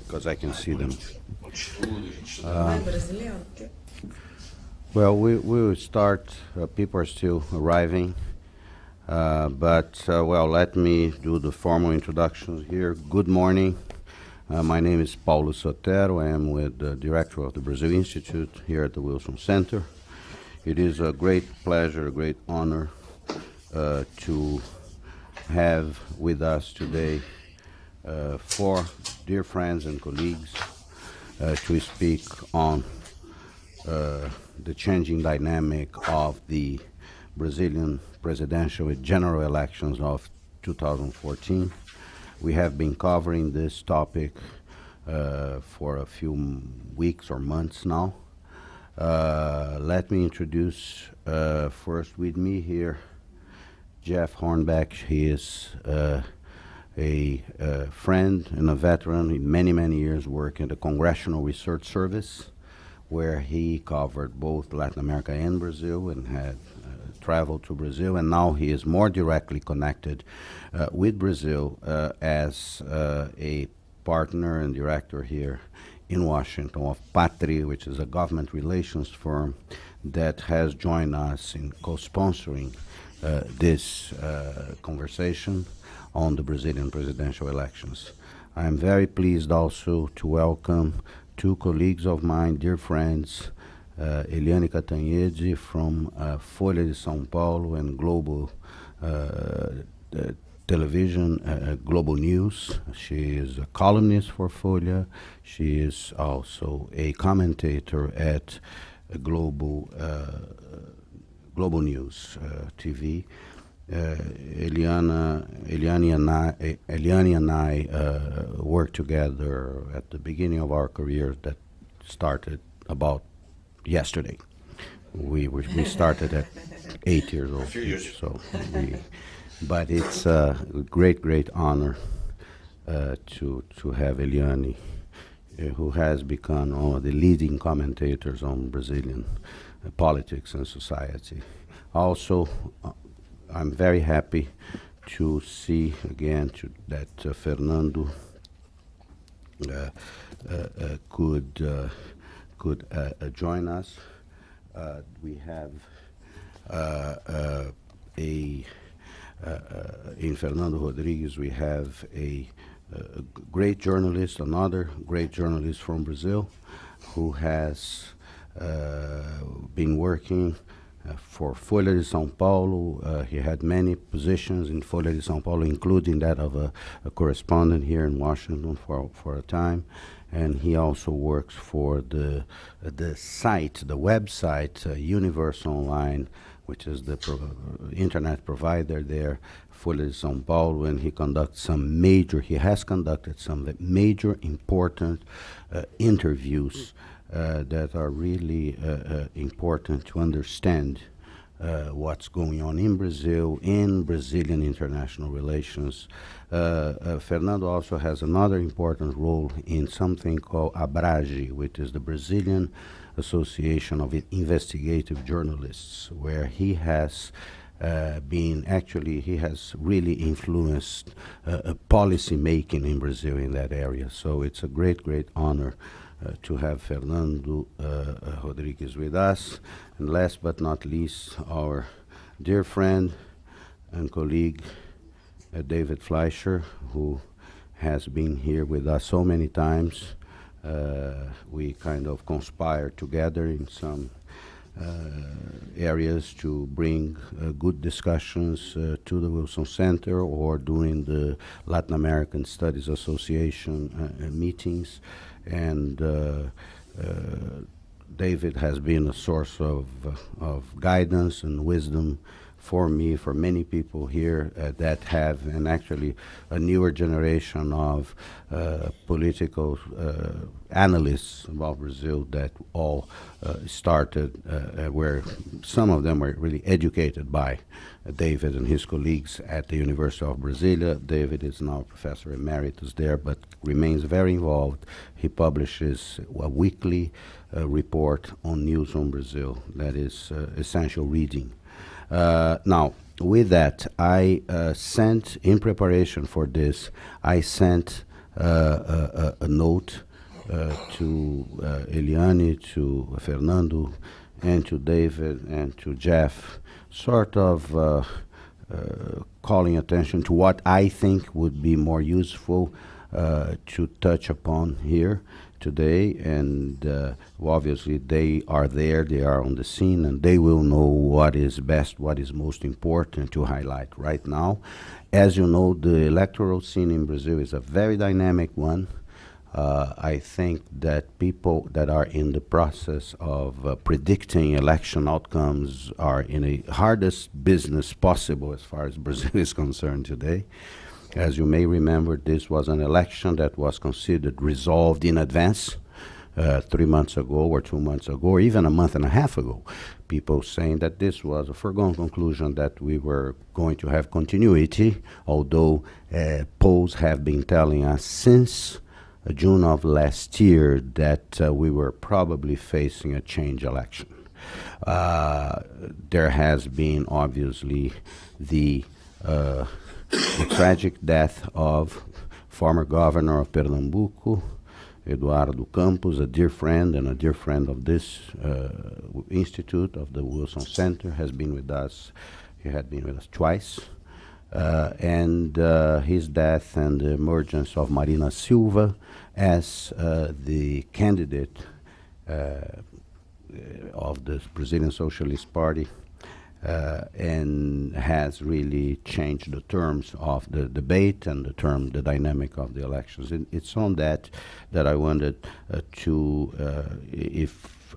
because I can see them. Well, we will start. People are still arriving. Well, let me do the formal introductions here. Good morning. My name is Paulo Sotero. I am with the director of the Brazil Institute here at the Wilson Center. It is a great pleasure, a great honor to have with us today four dear friends and colleagues to speak on the changing dynamic of the Brazilian presidential and general elections of 2014. We have been covering this topic for a few weeks or months now. Let me introduce first with me here Jeff Hornbeck. He is a friend and a veteran in many, many years work in the Congressional Research Service, where he covered both Latin America and Brazil and had traveled to Brazil, and now he is more directly connected with Brazil as a partner and director here in Washington of Patri, which is a government relations firm that has joined us in co-sponsoring this conversation on the Brazilian presidential elections. I am very pleased also to welcome two colleagues of mine, dear friends, Eliane Catanhede from Folha de São Paulo and Global Television, Global News. She is a columnist for Folha. She is also a commentator at Global News TV. Eliane and I worked together at the beginning of our career that started about yesterday. We started at 8 years old, but it's a great honor to have Eliane, who has become one of the leading commentators on Brazilian politics and society. Also, I'm very happy to see again that Fernando could join us. We have in Fernando Rodrigues, we have a great journalist, another great journalist from Brazil, who has been working for Folha de São Paulo. He had many positions in Folha de São Paulo, including that of a correspondent here in Washington for a time. And he also works for the website Universe Online, which is the internet provider there, Folha de São Paulo, and he has conducted some major important interviews that are really important to understand what's going on in Brazil, in Brazilian international relations. Fernando also has another important role in something called ABRAGE, which is the Brazilian Association of Investigative Journalists, where he has he has really influenced policy making in Brazil in that area. So it's a great honor to have Fernando Rodrigues with us. And last but not least, our dear friend and colleague, David Fleischer, who has been here with us so many times. We kind of conspire together in some areas to bring good discussions to the Wilson Center or during the Latin American Studies Association meetings. And David has been a source of guidance and wisdom for me, for many people here that have, and actually a newer generation of political analysts about Brazil that all started, where some of them were really educated by David and his colleagues at the University of Brasilia. David is now a professor emeritus there, but remains very involved. He publishes a weekly report on news on Brazil that is essential reading. Now, with that, I sent, in preparation for this, I sent a note to Eliane, to Fernando, and to David, and to Jeff, sort of calling attention to what I think would be more useful to touch upon here today. And obviously they are there, they are on the scene, and they will know what is best, what is most important to highlight right now. As you know, the electoral scene in Brazil is a very dynamic one. I think that people that are in the process of predicting election outcomes are in the hardest business possible as far as Brazil is concerned today. As you may remember, this was an election that was considered resolved in advance 3 months ago or 2 months ago, or even a month and a half ago. People saying that this was a foregone conclusion, that we were going to have continuity, although polls have been telling us since June of last year that we were probably facing a change election. There has been obviously the tragic death of former governor of Pernambuco, Eduardo Campos, a dear friend and a dear friend of this institute, of the Wilson Center, has been with us. He had been with us twice. And his death and the emergence of Marina Silva as the candidate of the Brazilian Socialist Party, and has really changed the terms of the debate and the dynamic of the elections. And it's on that I wanted if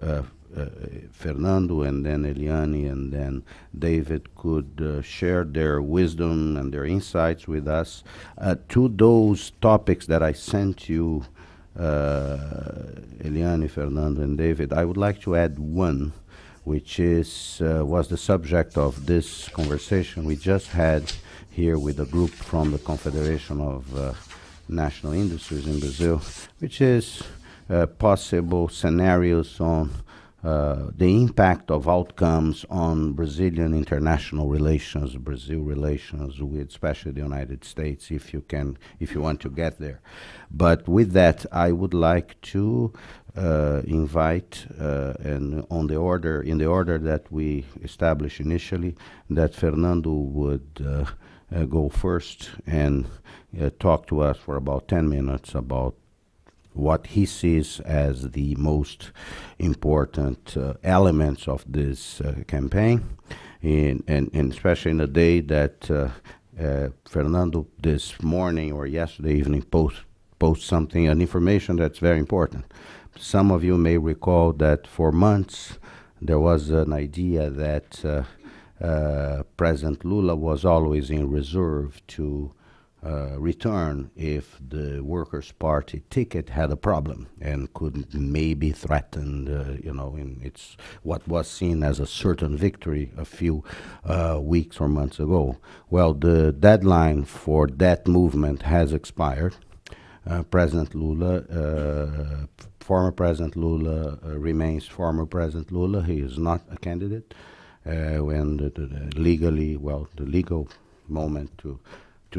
Fernando and then Eliane and then David could share their wisdom and their insights with us to those topics that I sent you, Eliane, Fernando, and David. I would like to add one, which was the subject of this conversation we just had here with a group from the Confederation of National Industries in Brazil, which is possible scenarios on the impact of outcomes on Brazilian international relations, Brazil relations with especially the United States, if you want to get there. But with that, I would like to invite, and in the order that we established initially, that Fernando would go first and talk to us for about 10 minutes about what he sees as the most important elements of this campaign, and especially in a day that Fernando this morning or yesterday evening post something, an information that's very important. Some of you may recall that for months there was an idea that President Lula was always in reserve to return if the Workers' Party ticket had a problem and could maybe threaten, in its what was seen as a certain victory a few weeks or months ago. Well, the deadline for that movement has expired. President Lula, former President Lula, remains former President Lula. He is not a candidate. When the legal moment to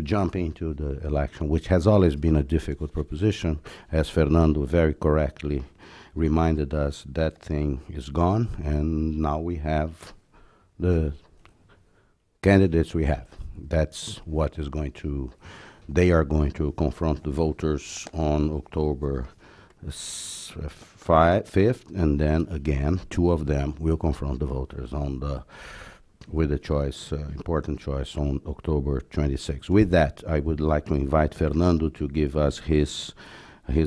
jump into the election, which has always been a difficult proposition, as Fernando very correctly reminded us, that thing is gone, and now we have the candidates we have. That's what is they are going to confront the voters on October 5th, and then again, two of them will confront the voters with a choice, important choice, on October 26th. With that, I would like to invite Fernando to give us his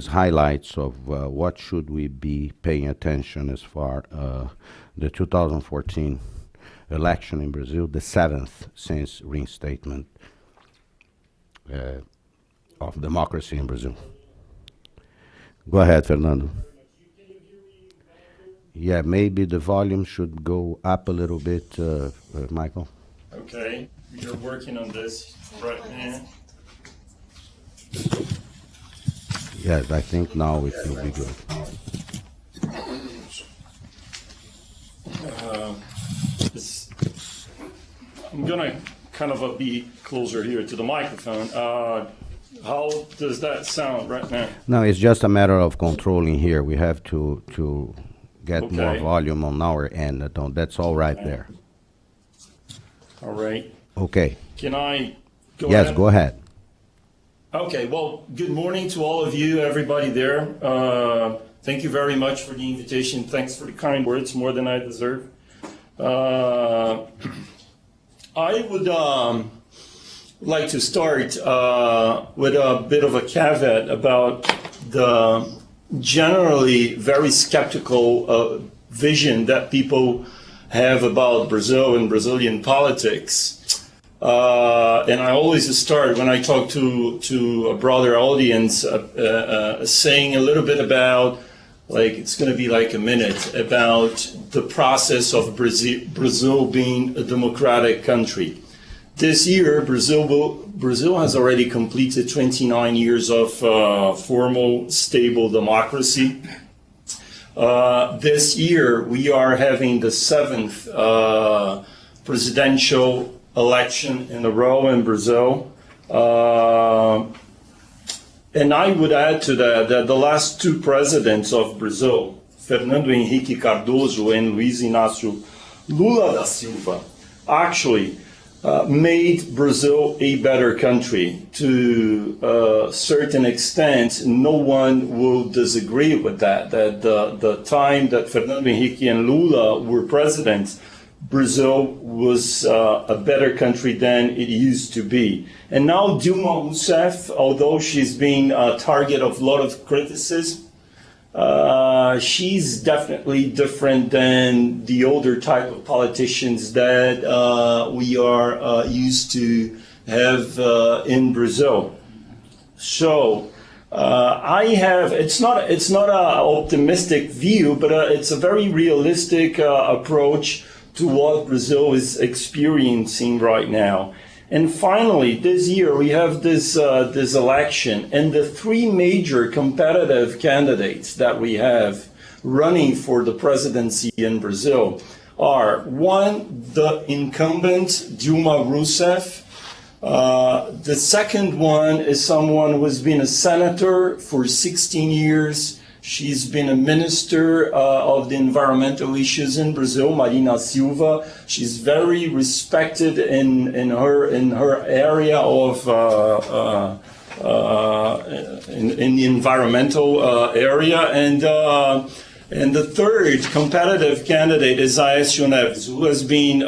highlights of what should we be paying attention as far the 2014 election in Brazil, the 7th since reinstatement of democracy in Brazil. Go ahead, Fernando. Yeah, maybe the volume should go up a little bit, Michael. Okay, you're working on this right now. Yes, I think now it will be good. I'm gonna kind of be closer here to the microphone. How does that sound right now? No, it's just a matter of controlling here. We have to get more Okay. volume on our end. That's all right there. All right. Okay. Can I go Yes, ahead? go ahead. Okay, well, good morning to all of you, everybody there. Thank you very much for the invitation. Thanks for the kind words, more than I deserve. I would like to start with a bit of a caveat about the generally very skeptical vision that people have about Brazil and Brazilian politics. And I always start when I talk to a broader audience saying a little bit about, like, it's going to be like a minute, about the process of Brazil being a democratic country. This year, Brazil has already completed 29 years of formal, stable democracy. This year, we are having the 7th presidential election in a row in Brazil. And I would add to that the last two presidents of Brazil, Fernando Henrique Cardoso and Luiz Inácio Lula da Silva, actually made Brazil a better country. To a certain extent, no one will disagree with that the time that Fernando Henrique and Lula were presidents, Brazil was a better country than it used to be. And now Dilma Rousseff, although she's been a target of a lot of criticism, she's definitely different than the older type of politicians that we are used to have in Brazil. So it's not an optimistic view, but it's a very realistic approach to what Brazil is experiencing right now. And finally, this year we have this election, and the three major competitive candidates that we have running for the presidency in Brazil are, one, the incumbent Dilma Rousseff. The second one is someone who has been a senator for 16 years. She's been a minister of the environmental issues in Brazil, Marina Silva. She's very respected in her area of in the environmental area. And the third competitive candidate is Aécio Neves, who has been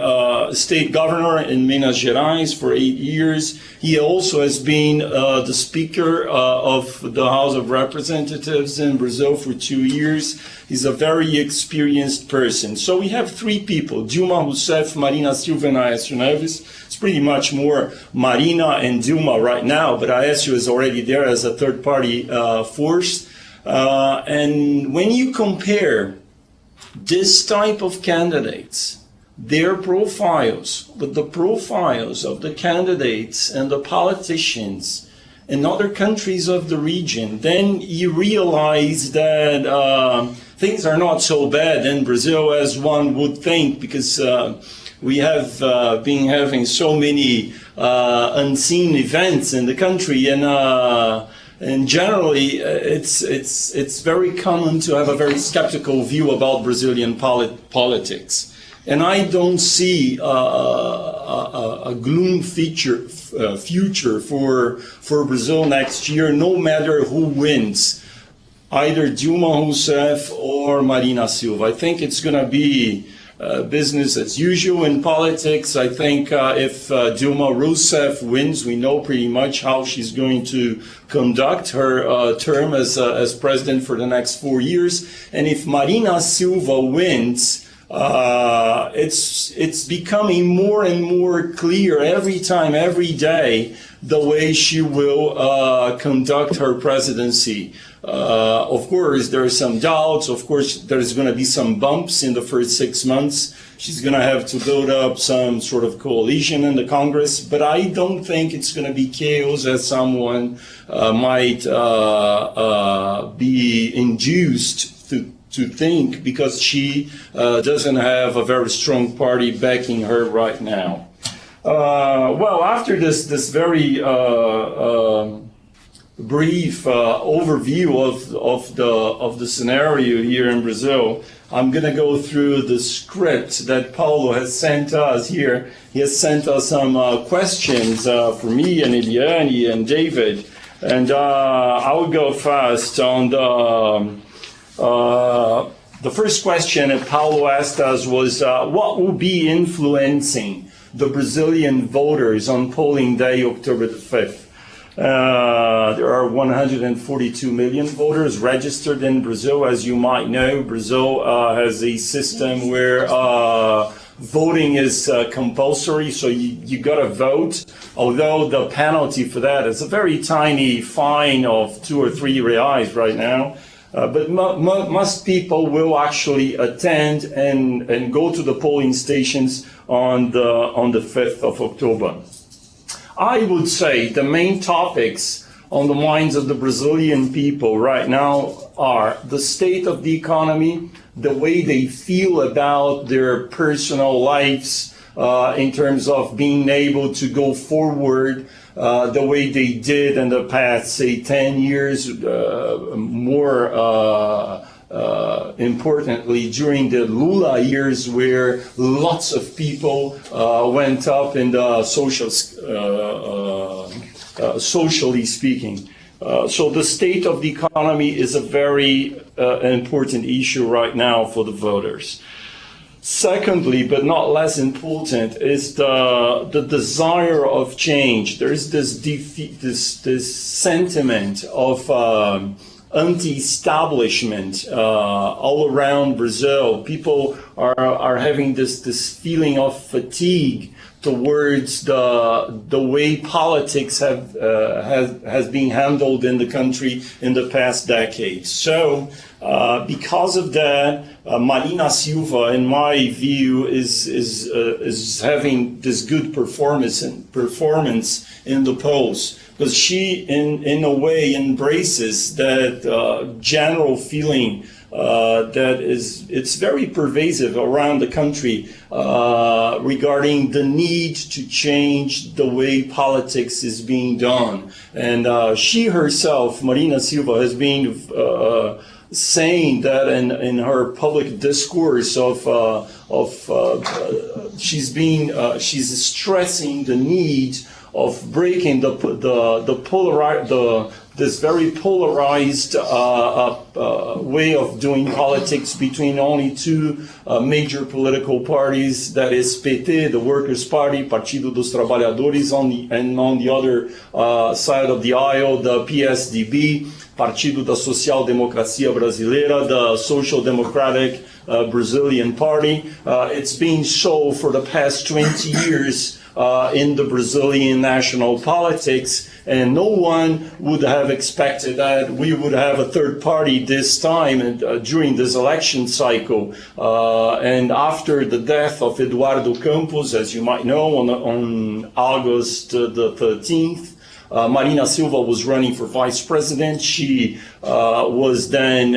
state governor in Minas Gerais for 8 years. He also has been the Speaker of the House of Representatives in Brazil for 2 years. He's a very experienced person. So we have three people, Dilma Rousseff, Marina Silva, and Aécio Neves. It's pretty much more Marina and Dilma right now, but Aécio is already there as a third-party force. And when you compare this type of candidates, their profiles with the profiles of the candidates and the politicians in other countries of the region, then you realize that things are not so bad in Brazil as one would think, because we have been having so many unseen events in the country, and generally, it's very common to have a very skeptical view about Brazilian politics. And I don't see a gloom future for Brazil next year, no matter who wins, either Dilma Rousseff or Marina Silva. I think it's going to be business as usual in politics. I think if Dilma Rousseff wins, we know pretty much how she's going to conduct her term as president for the next 4 years. And if Marina Silva wins, it's becoming more and more clear every time, every day, the way she will conduct her presidency. Of course, there are some doubts. Of course, there's going to be some bumps in the first 6 months. She's going to have to build up some sort of coalition in the Congress. But I don't think it's going to be chaos, as someone might be induced to think, because she doesn't have a very strong party backing her right now. Well, after this very brief overview of the scenario here in Brazil, I'm going to go through the script that Paulo has sent us here. He has sent us some questions for me and Eliane and David, and I will go first on the first question that Paulo asked us was, what will be influencing the Brazilian voters on polling day, October the 5th? There are 142 million voters registered in Brazil. As you might know, Brazil has a system where voting is compulsory, so you got to vote, although the penalty for that is a very tiny fine of 2 or 3 reais right now. But most people will actually attend and go to the polling stations on the 5th of October. I would say the main topics on the minds of the Brazilian people right now are the state of the economy, the way they feel about their personal lives in terms of being able to go forward the way they did in the past, say, 10 years, more importantly, during the Lula years, where lots of people went up in the socially speaking. So the state of the economy is a very important issue right now for the voters. Secondly, but not less important, is the desire of change. There is this sentiment of anti-establishment all around Brazil. People are having this feeling of fatigue towards the way politics has been handled in the country in the past decades. So, because of that, Marina Silva, in my view, is having this good performance in the polls, because she, in a way, embraces that general feeling that it's very pervasive around the country regarding the need to change the way politics is being done. And she herself, Marina Silva, has been saying that in her public discourse she's stressing the need of breaking this very polarized way of doing politics between only 2 major political parties, that is PT, the Workers' Party, Partido dos Trabalhadores, and on the other side of the aisle, the PSDB, Partido da Social Democracia Brasileira, the Social Democratic Brazilian Party. It's been so for the past 20 years in the Brazilian national politics, and no one would have expected that we would have a third party this time and during this election cycle. And after the death of Eduardo Campos, as you might know, on August the 13th, Marina Silva was running for vice president. She was then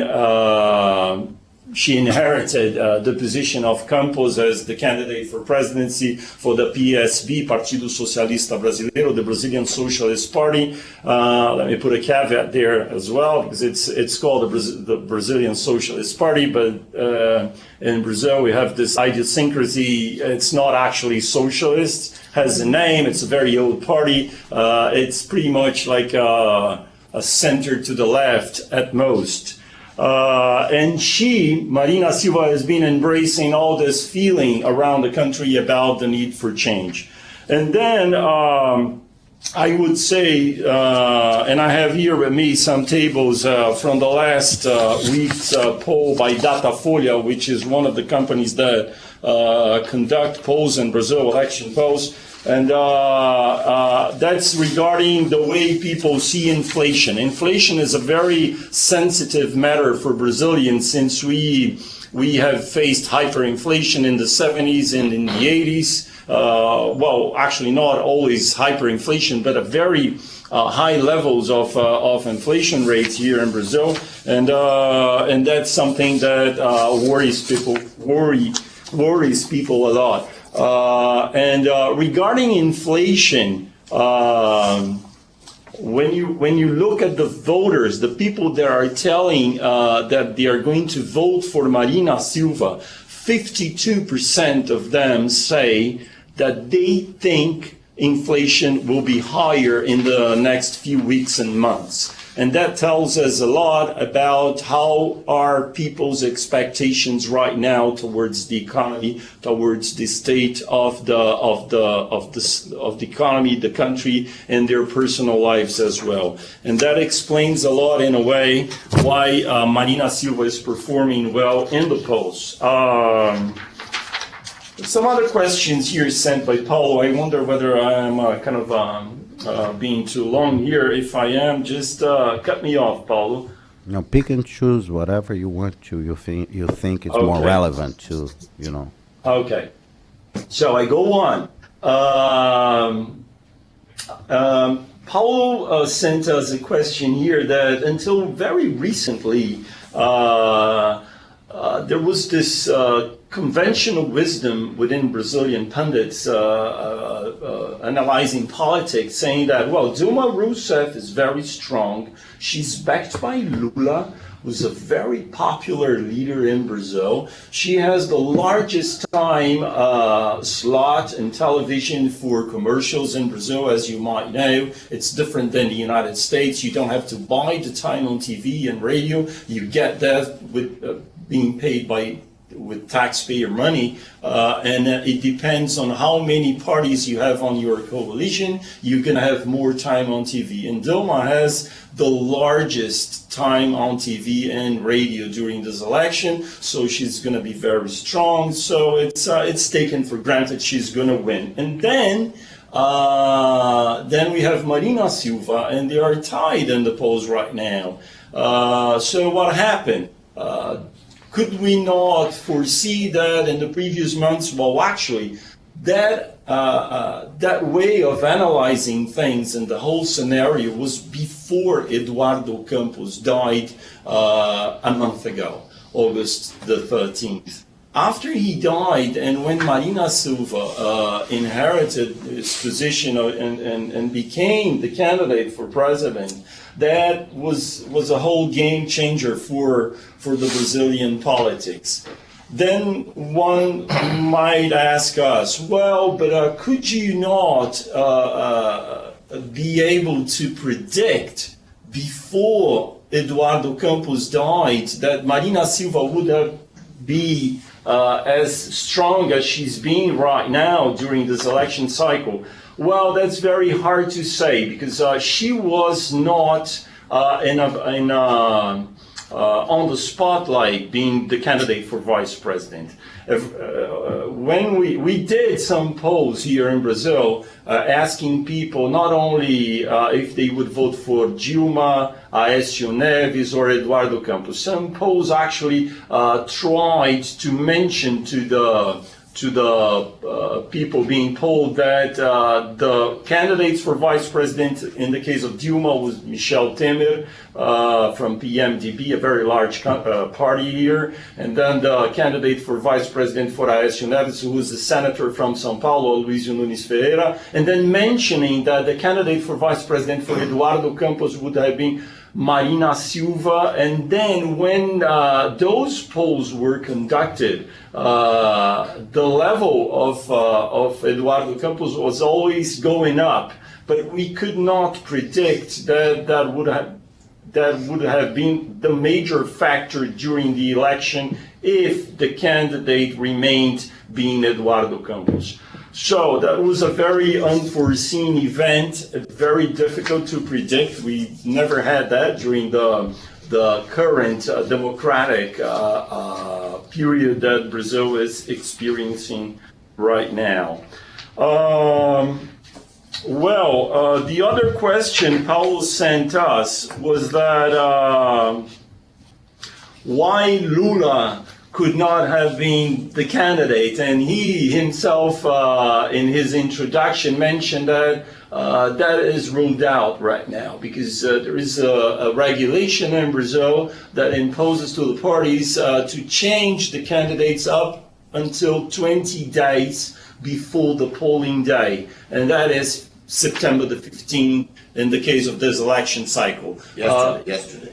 she inherited the position of Campos as the candidate for presidency for the PSB, Partido Socialista Brasileiro, the Brazilian Socialist Party. Let me put a caveat there as well, because it's called the Brazilian Socialist Party, but in Brazil we have this idiosyncrasy. It's not actually socialist, has a name, it's a very old party. It's pretty much like a center to the left at most. And Marina Silva, has been embracing all this feeling around the country about the need for change. And then I would say, and I have here with me some tables from the last week's poll by Datafolha, which is one of the companies that conduct polls in Brazil, election polls. And that's regarding the way people see inflation. Inflation is a very sensitive matter for Brazilians, since we have faced hyperinflation in the 70s and in the 80s. Well, actually not always hyperinflation, but a very high levels of inflation rates here in Brazil. And that's something that worries people a lot. Regarding inflation, when you look at the voters, the people that are telling that they are going to vote for Marina Silva, 52% of them say that they think inflation will be higher in the next few weeks and months. And that tells us a lot about how are people's expectations right now towards the economy, towards the state of the economy, the country, and their personal lives as well. And that explains a lot, in a way, why Marina Silva is performing well in the polls. Some other questions here sent by Paulo. I wonder whether I'm being too long here. If I am, just cut me off, Paulo. No, pick and choose whatever you want to. You think it's more relevant to, Okay. So I go on. Paulo sent us a question here that until very recently, there was this conventional wisdom within Brazilian pundits analyzing politics, saying that, well, Dilma Rousseff is very strong. She's backed by Lula, who's a very popular leader in Brazil. She has the largest time slot in television for commercials in Brazil, as you might know. It's different than the United States. You don't have to buy the time on TV and radio. You get that with being paid with taxpayer money, and it depends on how many parties you have on your coalition. You're going to have more time on TV. And Dilma has the largest time on TV and radio during this election, so she's going to be very strong. So it's taken for granted she's going to win. And then we have Marina Silva, and they are tied in the polls right now. So what happened? Could we not foresee that in the previous months? Well, actually, that way of analyzing things and the whole scenario was before Eduardo Campos died a month ago, August the 13th. After he died, and when Marina Silva inherited his position and became the candidate for president, that was a whole game changer for the Brazilian politics. Then one might ask us, well, but could you not be able to predict before Eduardo Campos died that Marina Silva would be as strong as she's been right now during this election cycle? Well, that's very hard to say, because she was not on the spotlight being the candidate for vice president. When we did some polls here in Brazil asking people not only if they would vote for Dilma, Aécio Neves, or Eduardo Campos. Some polls actually tried to mention to the people being polled that the candidates for vice president in the case of Dilma was Michel Temer from PMDB, a very large party here, and then the candidate for vice president for Aécio Neves, who was a senator from São Paulo, Luizio Nunes Ferreira, and then mentioning that the candidate for vice president for Eduardo Campos would have been Marina Silva. And then when those polls were conducted, the level of Eduardo Campos was always going up, but we could not predict that would have been the major factor during the election if the candidate remained being Eduardo Campos. So that was a very unforeseen event, very difficult to predict. We never had that during the current democratic period that Brazil is experiencing right now. The other question Paulo sent us was that why Lula could not have been the candidate, and he himself in his introduction mentioned that that is ruled out right now, because there is a regulation in Brazil that imposes to the parties to change the candidates up until 20 days before the polling day, and that is September the 15th in the case of this election cycle. Yesterday.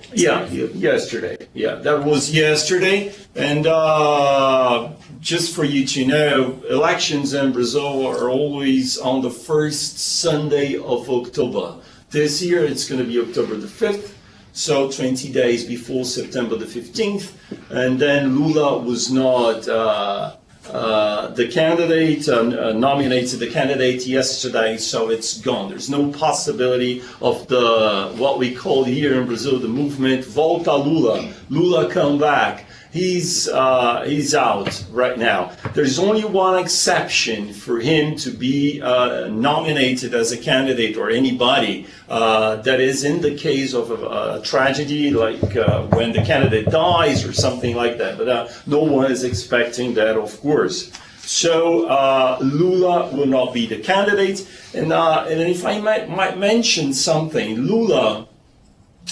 Yesterday. Yeah, that was yesterday. And just for you to know, elections in Brazil are always on the first Sunday of October. This year it's going to be October the 5th, so 20 days before September the 15th. And then Lula was not the candidate, nominated the candidate yesterday, so it's gone. There's no possibility of the, what we call here in Brazil, the movement, Volta Lula. Lula come back. He's out right now. There's only one exception for him to be nominated as a candidate or anybody. That is in the case of a tragedy, like when the candidate dies or something like that. But no one is expecting that, of course. So Lula will not be the candidate. And if I might mention something, Lula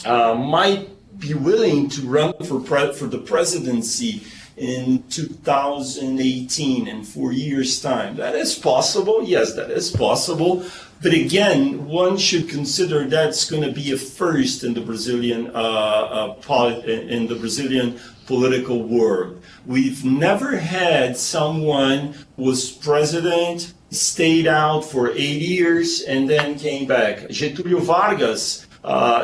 might be willing to run for the presidency in 2018, in 4 years' time. That is possible. Yes, that is possible. But again, one should consider that's going to be a first in the Brazilian political world. We've never had someone who was president, stayed out for 8 years, and then came back. Getúlio Vargas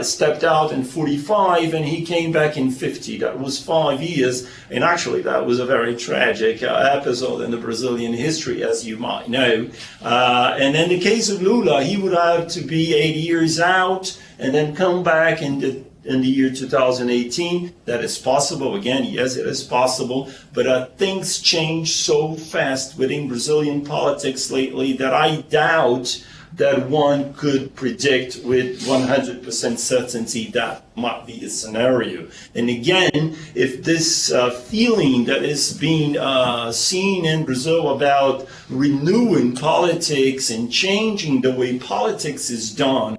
stepped out in 45 and he came back in 50. That was 5 years, and actually that was a very tragic episode in the Brazilian history, as you might know. And in the case of Lula, he would have to be 8 years out and then come back in the year 2018. That is possible. Again, yes, it is possible. But things change so fast within Brazilian politics lately that I doubt that one could predict with 100% certainty that might be a scenario. And again, if this feeling that is being seen in Brazil about renewing politics and changing the way politics is done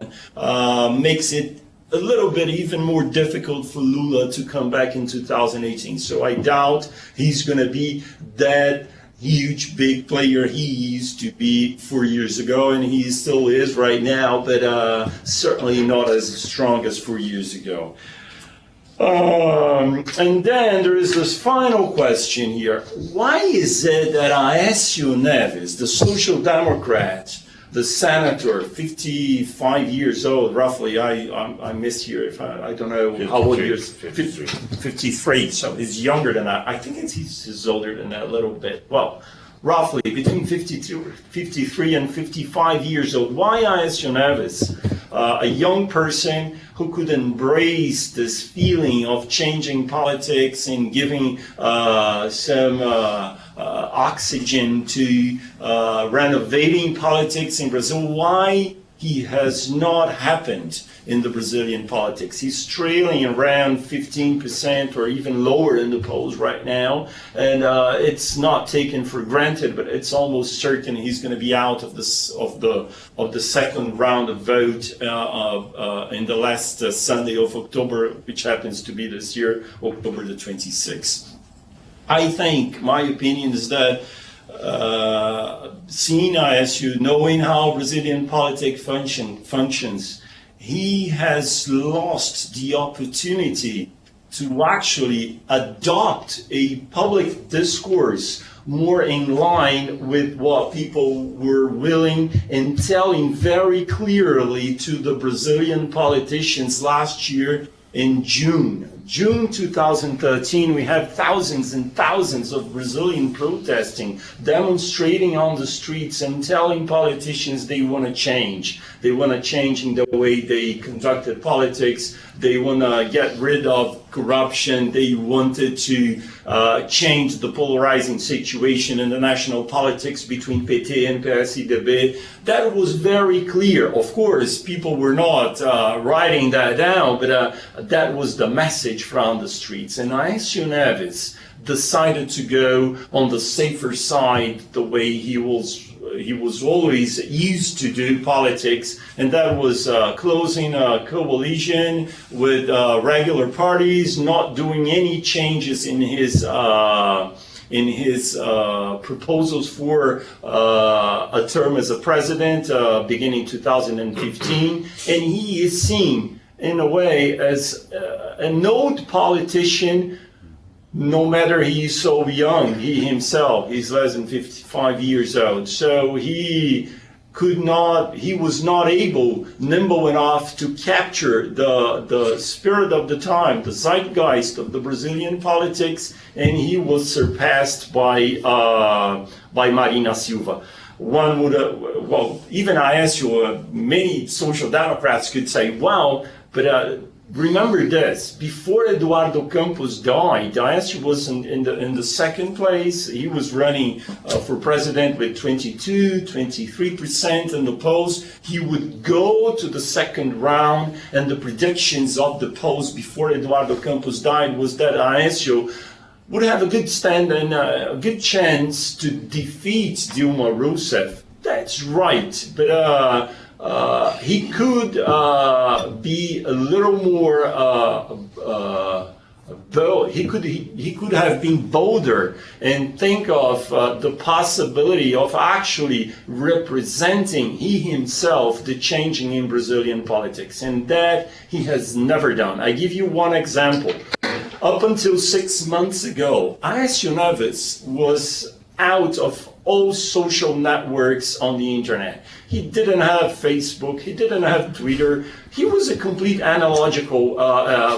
makes it a little bit even more difficult for Lula to come back in 2018. So I doubt he's going to be that huge, big player he used to be 4 years ago, and he still is right now, but certainly not as strong as 4 years ago. And then there is this final question here. Why is it that Aécio Neves, the social democrat, the senator, 55 years old, roughly, I missed here, if I don't know how old he is. 53, so he's younger than that. I think he's older than that a little bit. Well, roughly between 53 and 55 years old. Why Aécio Neves, a young person who could embrace this feeling of changing politics and giving some oxygen to renovating politics in Brazil, why he has not happened in the Brazilian politics. He's trailing around 15% or even lower in the polls right now, and it's not taken for granted, but it's almost certain he's going to be out of the second round of vote in the last Sunday of October, which happens to be this year, October the 26th. I think my opinion is that seeing Aécio, knowing how Brazilian politics functions, he has lost the opportunity to actually adopt a public discourse more in line with what people were willing and telling very clearly to the Brazilian politicians last year in June 2013, we had thousands and thousands of Brazilians protesting, demonstrating on the streets and telling politicians they want to change. They want to change in the way they conducted politics. They want to get rid of corruption. They wanted to change the polarizing situation in the national politics between PT and PSDB. That was very clear. Of course, people were not writing that down, but that was the message from the streets. And Aécio Neves decided to go on the safer side, the way he was always used to do politics, and that was closing a coalition with regular parties, not doing any changes in his in his proposals for a term as a president beginning 2015, and he is seen in a way as an old politician, no matter he's so young. He himself, he's less than 55 years old, so he was not nimble enough to capture the spirit of the time, the zeitgeist of the Brazilian politics, and he was surpassed by Marina Silva. One would, even I ask you, many social democrats could say, well, but remember this, before Eduardo Campos died, Aécio was in the second place. He was running for president with 23% in the polls. He would go to the second round, and the predictions of the polls before Eduardo Campos died was that Aécio would have a good stand and a good chance to defeat Dilma Rousseff. That's right, but he could be a little more bold. He could have been bolder and think of the possibility of actually representing he himself the changing in Brazilian politics, and that he has never done. I give you one example. Up until 6 months ago, Aécio Neves was out of all social networks on the internet. He didn't have Facebook, he didn't have Twitter. He was a complete analogical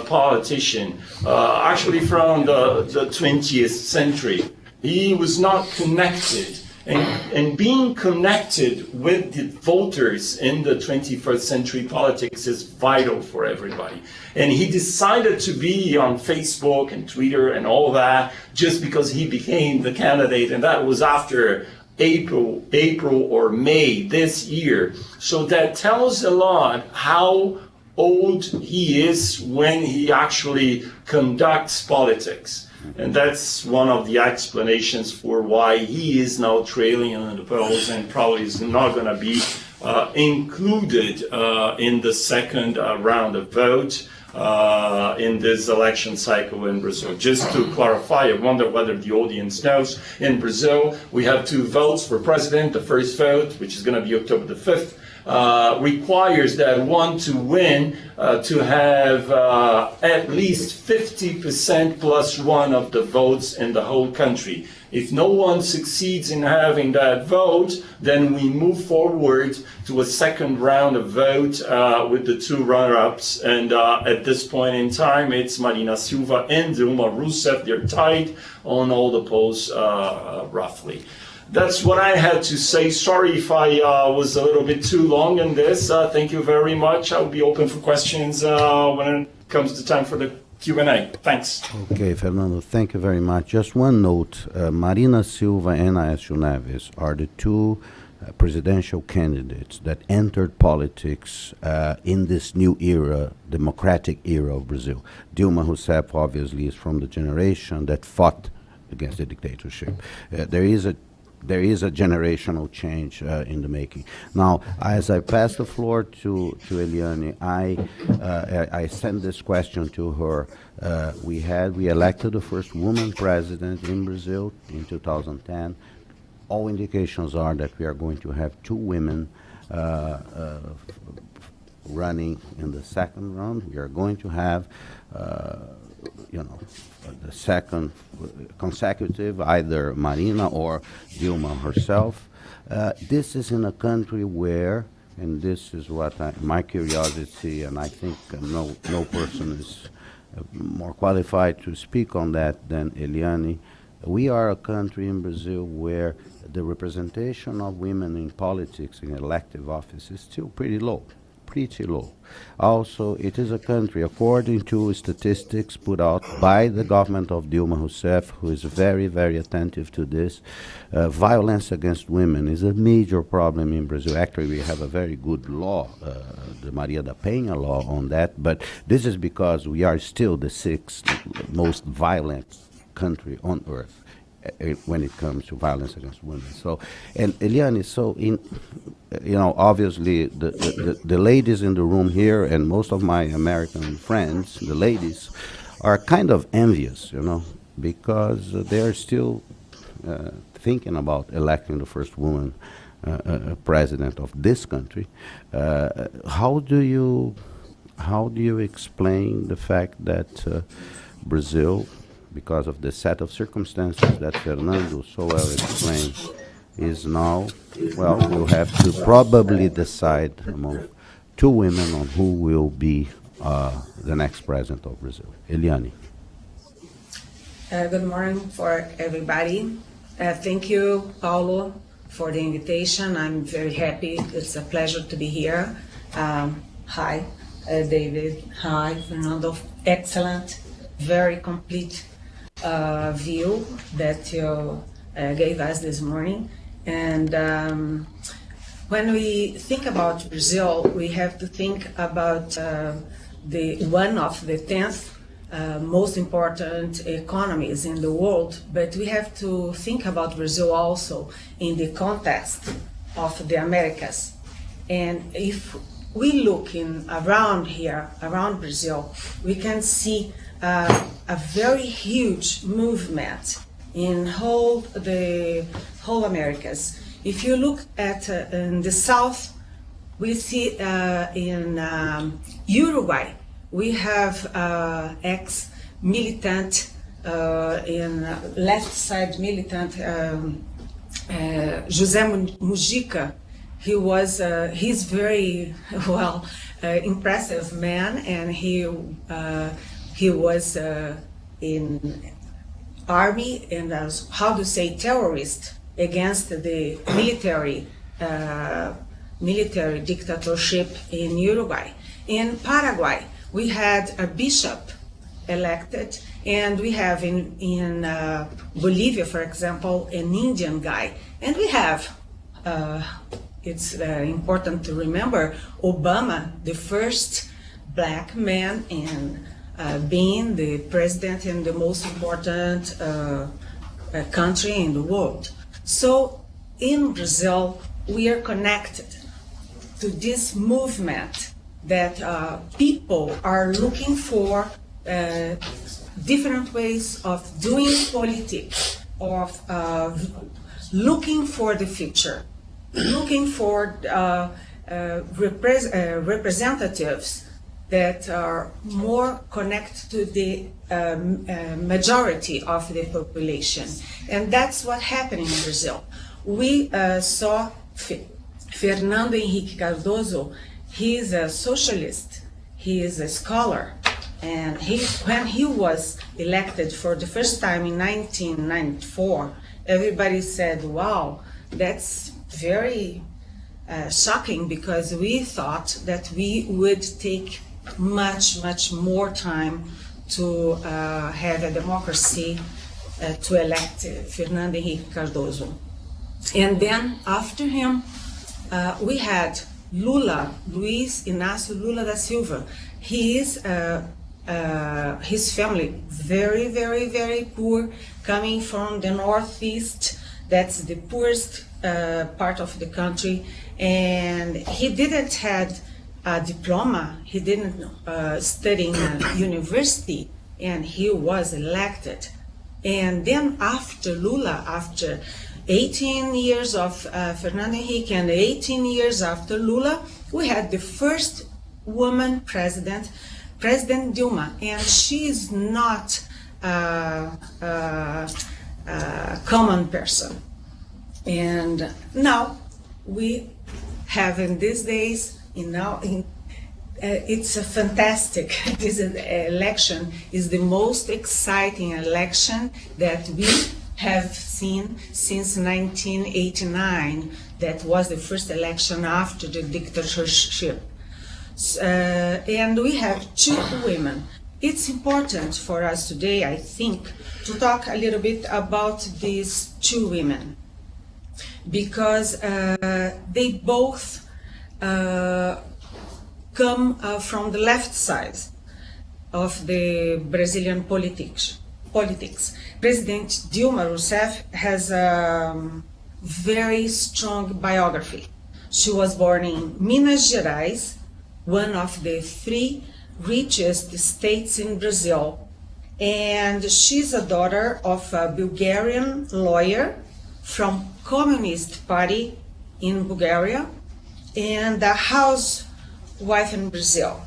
politician, actually from the 20th century. He was not connected. And being connected with the voters in the 21st century politics is vital for everybody. And he decided to be on Facebook and Twitter and all that just because he became the candidate, and that was after April or May this year. So that tells a lot how old he is when he actually conducts politics. And that's one of the explanations for why he is now trailing in the polls and probably is not going to be included in the second round of vote in this election cycle in Brazil. Just to clarify, I wonder whether the audience knows, in Brazil we have 2 votes for president. The first vote, which is going to be October the 5th, requires that one to win to have at least 50% plus one of the votes in the whole country. If no one succeeds in having that vote, then we move forward to a second round of vote with the 2 runner-ups. And at this point in time, it's Marina Silva and Dilma Rousseff. They're tied on all the polls roughly. That's what I had to say. Sorry if I was a little bit too long in this. Thank you very much. I'll be open for questions when it comes to time for the Q&A. Thanks. Okay, Fernando, thank you very much. Just one note, Marina Silva and Aécio Neves are the 2 presidential candidates that entered politics in this new era, democratic era of Brazil. Dilma Rousseff obviously is from the generation that fought against the dictatorship. There is a generational change in the making. Now, as I pass the floor to Eliane, I sent this question to her. We elected the first woman president in Brazil in 2010. All indications are that we are going to have 2 women running in the second round. We are going to have the second consecutive, either Marina or Dilma herself. This is in a country where, and this is what my curiosity, and I think no person is more qualified to speak on that than Eliane. We are a country in Brazil where the representation of women in politics in elective office is still pretty low. Also, it is a country, according to statistics put out by the government of Dilma Rousseff, who is very, very attentive to this, violence against women is a major problem in Brazil. Actually, we have a very good law, the Maria da Penha law on that, but this is because we are still the 6th most violent country on earth when it comes to violence against women. So, and Eliane, obviously the ladies in the room here and most of my American friends, the ladies, are kind of envious, because they're still thinking about electing the first woman president of this country. How do you explain the fact that Brazil, because of the set of circumstances that Fernando so well explained, is now, well, we'll have to probably decide among two women on who will be the next president of Brazil. Eliane. Good morning for everybody. Thank you, Paulo, for the invitation. I'm very happy. It's a pleasure to be here. Hi, David. Hi, Fernando. Excellent, very complete view that you gave us this morning. And when we think about Brazil, we have to think about the one of the 10th most important economies in the world, but we have to think about Brazil also in the context of the Americas. And if we look around here, around Brazil, we can see a very huge movement in the whole Americas. If you look at in the south, we see in Uruguay, we have ex-militant, in left side militant, José Mujica. He's very well impressive man, and he was in army and how to say terrorist against the military dictatorship in Uruguay. In Paraguay, we had a bishop elected, and we have in Bolivia, for example, an Indian guy. And we have, it's important to remember, Obama, the first black man in being the president in the most important country in the world. So in Brazil, we are connected to this movement that people are looking for different ways of doing politics, of looking for the future, looking for representatives that are more connected to the majority of the population. And that's what happened in Brazil. We saw Fernando Henrique Cardoso. He is a socialist, he is a scholar, and when he was elected for the first time in 1994, everybody said, wow, that's very shocking, because we thought that we would take much more time to have a democracy to elect Fernando Henrique Cardoso. And then after him, we had Luiz Inácio Lula da Silva. He is his family very poor, coming from the northeast. That's the poorest part of the country, and he didn't have a diploma. He didn't study in a university, and he was elected. And then after Lula, after 18 years of Fernando Henrique and 18 years after Lula, we had the first woman president, President Dilma, and she is not a common person. And now we have in these days, it's a fantastic, this election is the most exciting election that we have seen since 1989. That was the first election after the dictatorship. And we have two women. It's important for us today, I think, to talk a little bit about these two women, because they both come from the left side of the Brazilian politics. President Dilma Rousseff has a very strong biography. She was born in Minas Gerais, one of the three richest states in Brazil, and she's a daughter of a Bulgarian lawyer from Communist Party in Bulgaria and a housewife in Brazil.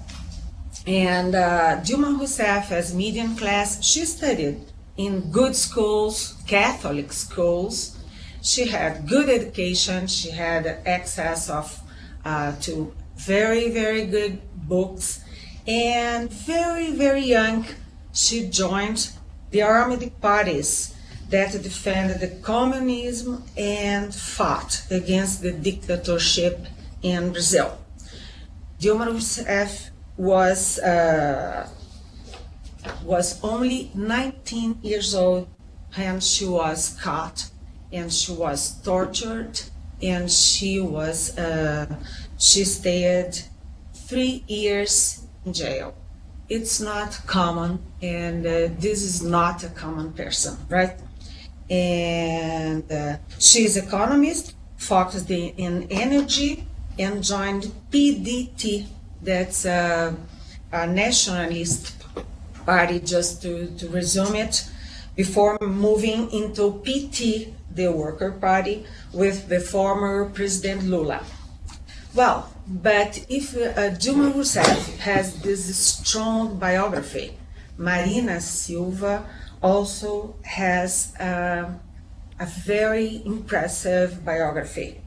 And Dilma Rousseff, as median class, she studied in good schools, Catholic schools. She had good education. She had access to very, very good books. And very, very young, she joined the armed parties that defended the communism and fought against the dictatorship in Brazil. Dilma Rousseff was only 19 years old when she was caught, and she was tortured, and she stayed 3 years in jail. It's not common, and this is not a common person, right? And she's economist, focused in energy, and joined PDT, that's a nationalist party, just to resume it, before moving into PT, the Worker Party, with the former President Lula. Well, but if Dilma Rousseff has this strong biography, Marina Silva also has a very impressive biography.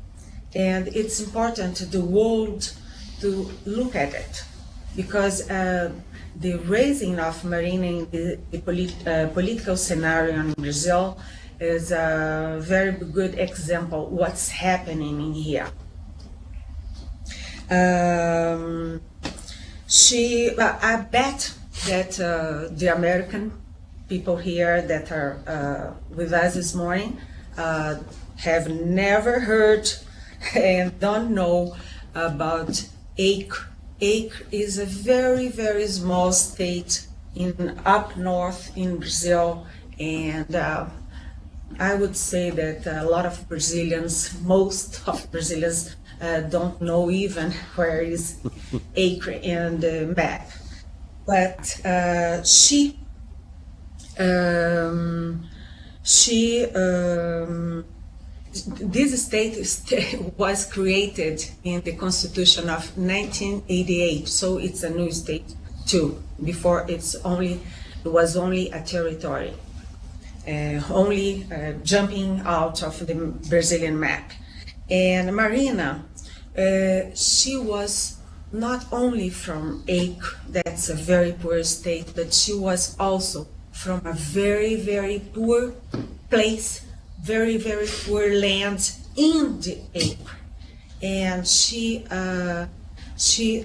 And it's important to the world to look at it, because the raising of Marina in the political scenario in Brazil is a very good example of what's happening in here. I bet that the American people here that are with us this morning have never heard and don't know about Acre. Acre is a very, very small state up north in Brazil, and I would say that a lot of Brazilians, most of Brazilians, don't know even where is Acre in the map. But this state was created in the Constitution of 1988, so it's a new state too. Before it was only a territory, only jumping out of the Brazilian map. And Marina, she was not only from Acre, that's a very poor state, but she was also from a very, very poor place, very, very poor land in the Acre. And she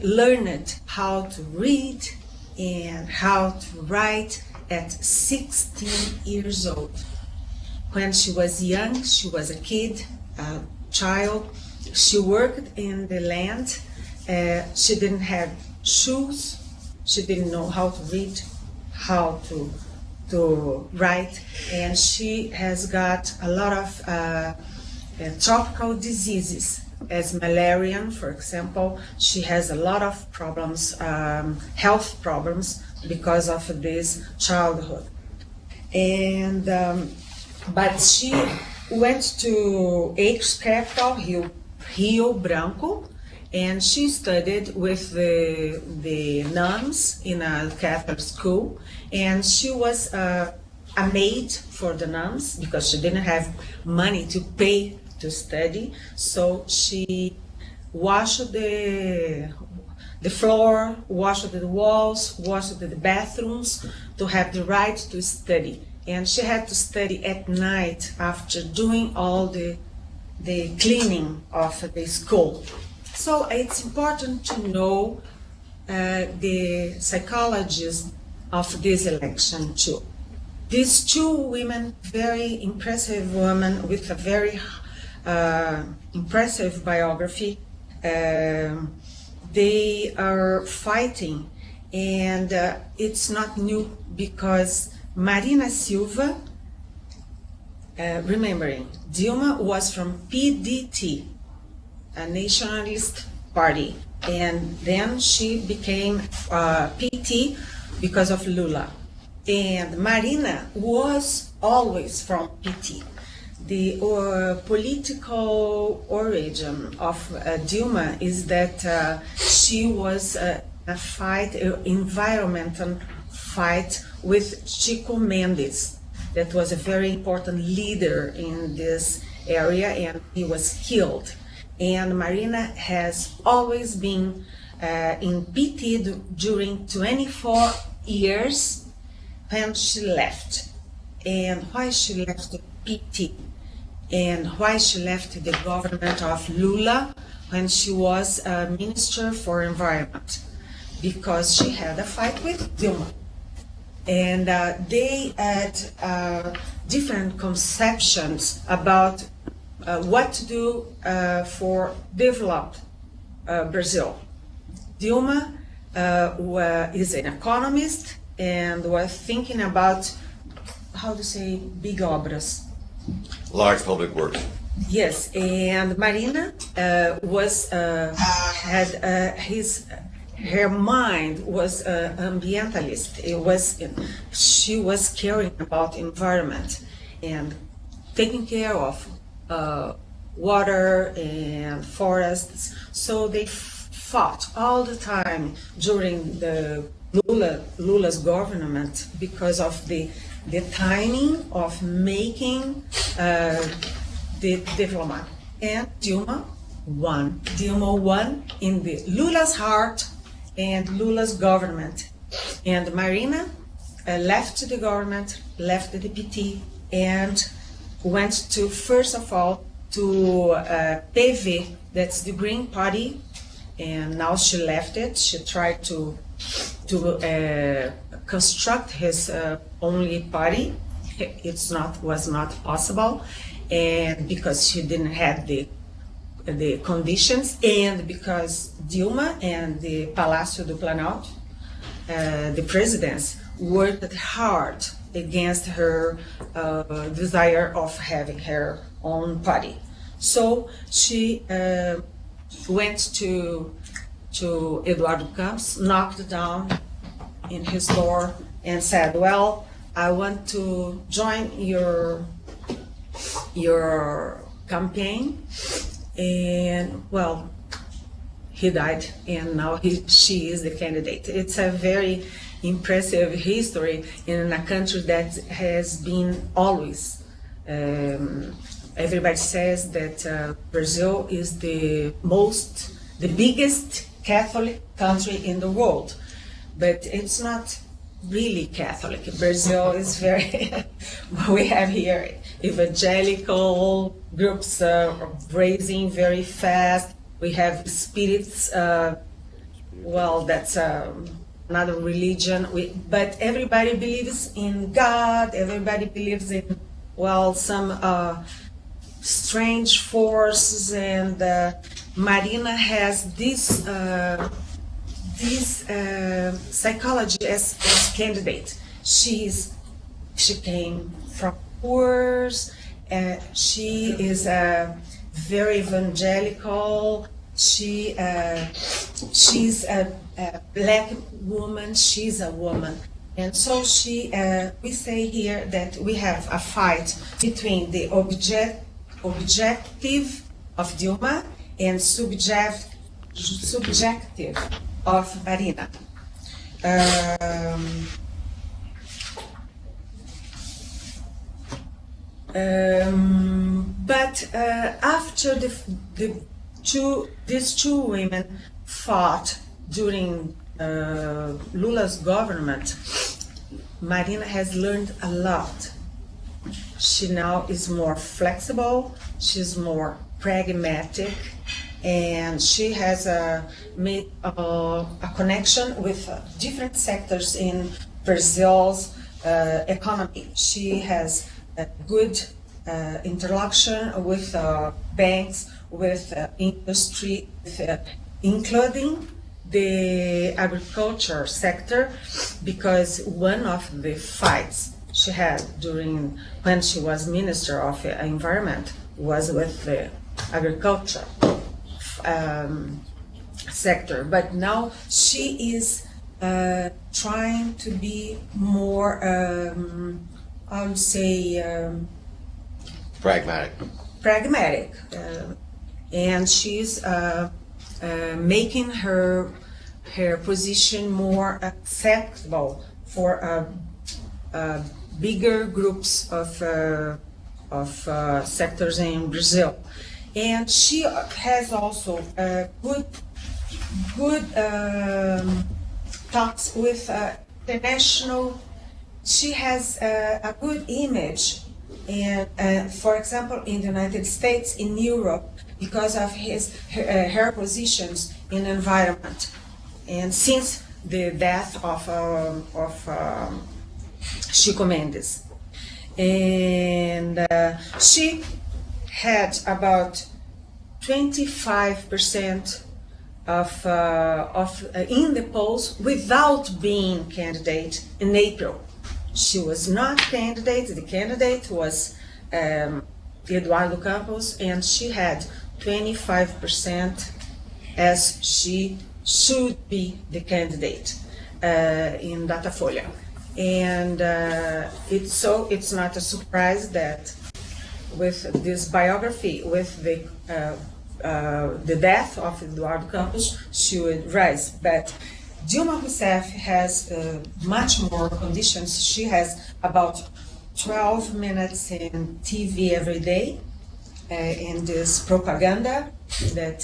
learned how to read and how to write at 16 years old. When she was young, she was a kid, a child. She worked in the land. She didn't have shoes. She didn't know how to read, how to write, and she has got a lot of tropical diseases, as malaria, for example. She has a lot of problems, health problems, because of this childhood. And but she went to Acre's capital, Rio Branco, and she studied with the nuns in a Catholic school, and she was a maid for the nuns because she didn't have money to pay to study. So she washed the floor, washed the walls, washed the bathrooms to have the right to study. And she had to study at night after doing all the cleaning of the school. So it's important to know the psychologists of this election too. These two women, very impressive women with a very impressive biography, they are fighting, and it's not new because Marina Silva, remembering, Dilma was from PDT, a nationalist party, and then she became PT because of Lula. And Marina was always from PT. The political origin of Dilma is that she was a environmental fight with Chico Mendes. That was a very important leader in this area, and he was killed. And Marina has always been in PT during 24 years when she left. And why she left the PT? And why she left the government of Lula when she was a Minister for Environment? Because she had a fight with Dilma. And they had different conceptions about what to do for develop Brazil. Dilma is an economist and was thinking about, how to say, big obras. Large public works. Yes, and Marina her mind was ambientalist. She was caring about environment and taking care of water and forests. So they fought all the time during the Lula's government because of the timing of making the development. And Dilma won. Dilma won in the Lula's heart and Lula's government. And Marina left the government, left the PT, and went to, first of all, to PV, that's the Green Party, and now she left it. She tried to construct his only party. Was not possible, and because she didn't have the conditions, and because Dilma and the Palácio do Planalto, the presidents, worked hard against her desire of having her own party. So she went to Eduardo Campos, knocked down in his door and said, well, I want to join your campaign. And well, he died, and now she is the candidate. It's a very impressive history in a country that has been always, everybody says that Brazil is the biggest Catholic country in the world, but it's not really Catholic. Brazil is very, we have here evangelical groups raising very fast. We have spirits, well, that's another religion. But everybody believes in God, everybody believes in, well, some strange forces, and Marina has this psychology as candidate. She came from poor, she is very evangelical. She's a black woman. She's a woman, and so we say here that we have a fight between the objective of Dilma and subjective of Marina. But after these two women fought during Lula's government, Marina has learned a lot. She now is more flexible, she's more pragmatic, and she has made a connection with different sectors in Brazil's economy. She has a good interaction with banks, with industry, including the agriculture sector, because one of the fights she had when she was Minister of Environment was with the agriculture sector. But now she is trying to be more, I would say, Pragmatic. pragmatic. And she's making her position more acceptable for bigger groups of sectors in Brazil. And she has also good talks with international. She has a good image, and for example, in the United States, in Europe, because of her positions in environment, and since the death of Chico Mendes, and she had about 25% of in the polls without being candidate in April. She was not candidate. The candidate was Eduardo Campos, and she had 25% as she should be the candidate in Datafolha. And it's not a surprise that with this biography, with the death of Eduardo Campos, she would rise. But Dilma Rousseff has much more conditions. She has about 12 minutes in TV every day in this propaganda that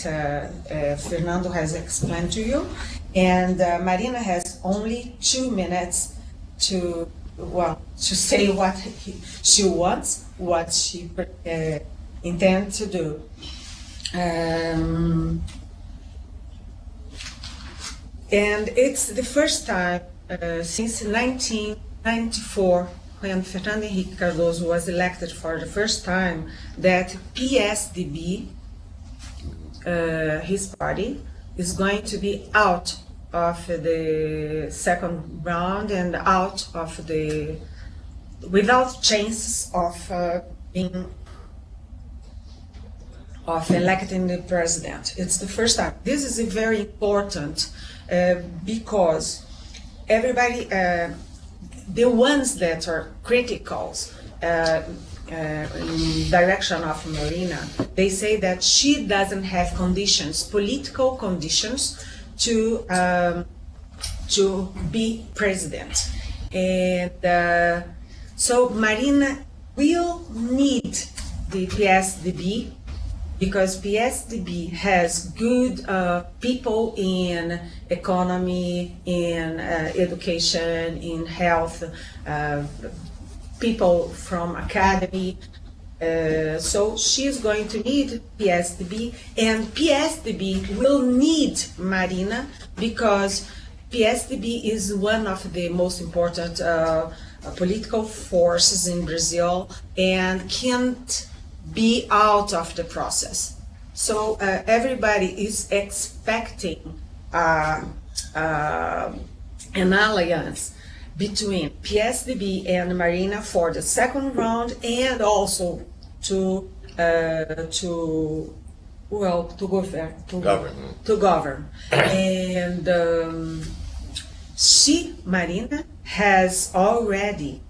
Fernando has explained to you. And Marina has only 2 minutes to say what she wants, what she intends to do. And it's the first time since 1994, when Fernando Henrique Cardoso was elected for the first time, that PSDB, his party, is going to be out of the second round and out of without chances of being electing the president. It's the first time. This is very important because everybody, the ones that are critical in direction of Marina, they say that she doesn't have conditions, political conditions, to be president. And so Marina will need the PSDB, because PSDB has good people in economy, in education, in health, people from academy. So she's going to need PSDB, and PSDB will need Marina, because PSDB is one of the most important political forces in Brazil and can't be out of the process. So everybody is expecting an alliance between PSDB and Marina for the second round, and also to govern. And Marina has already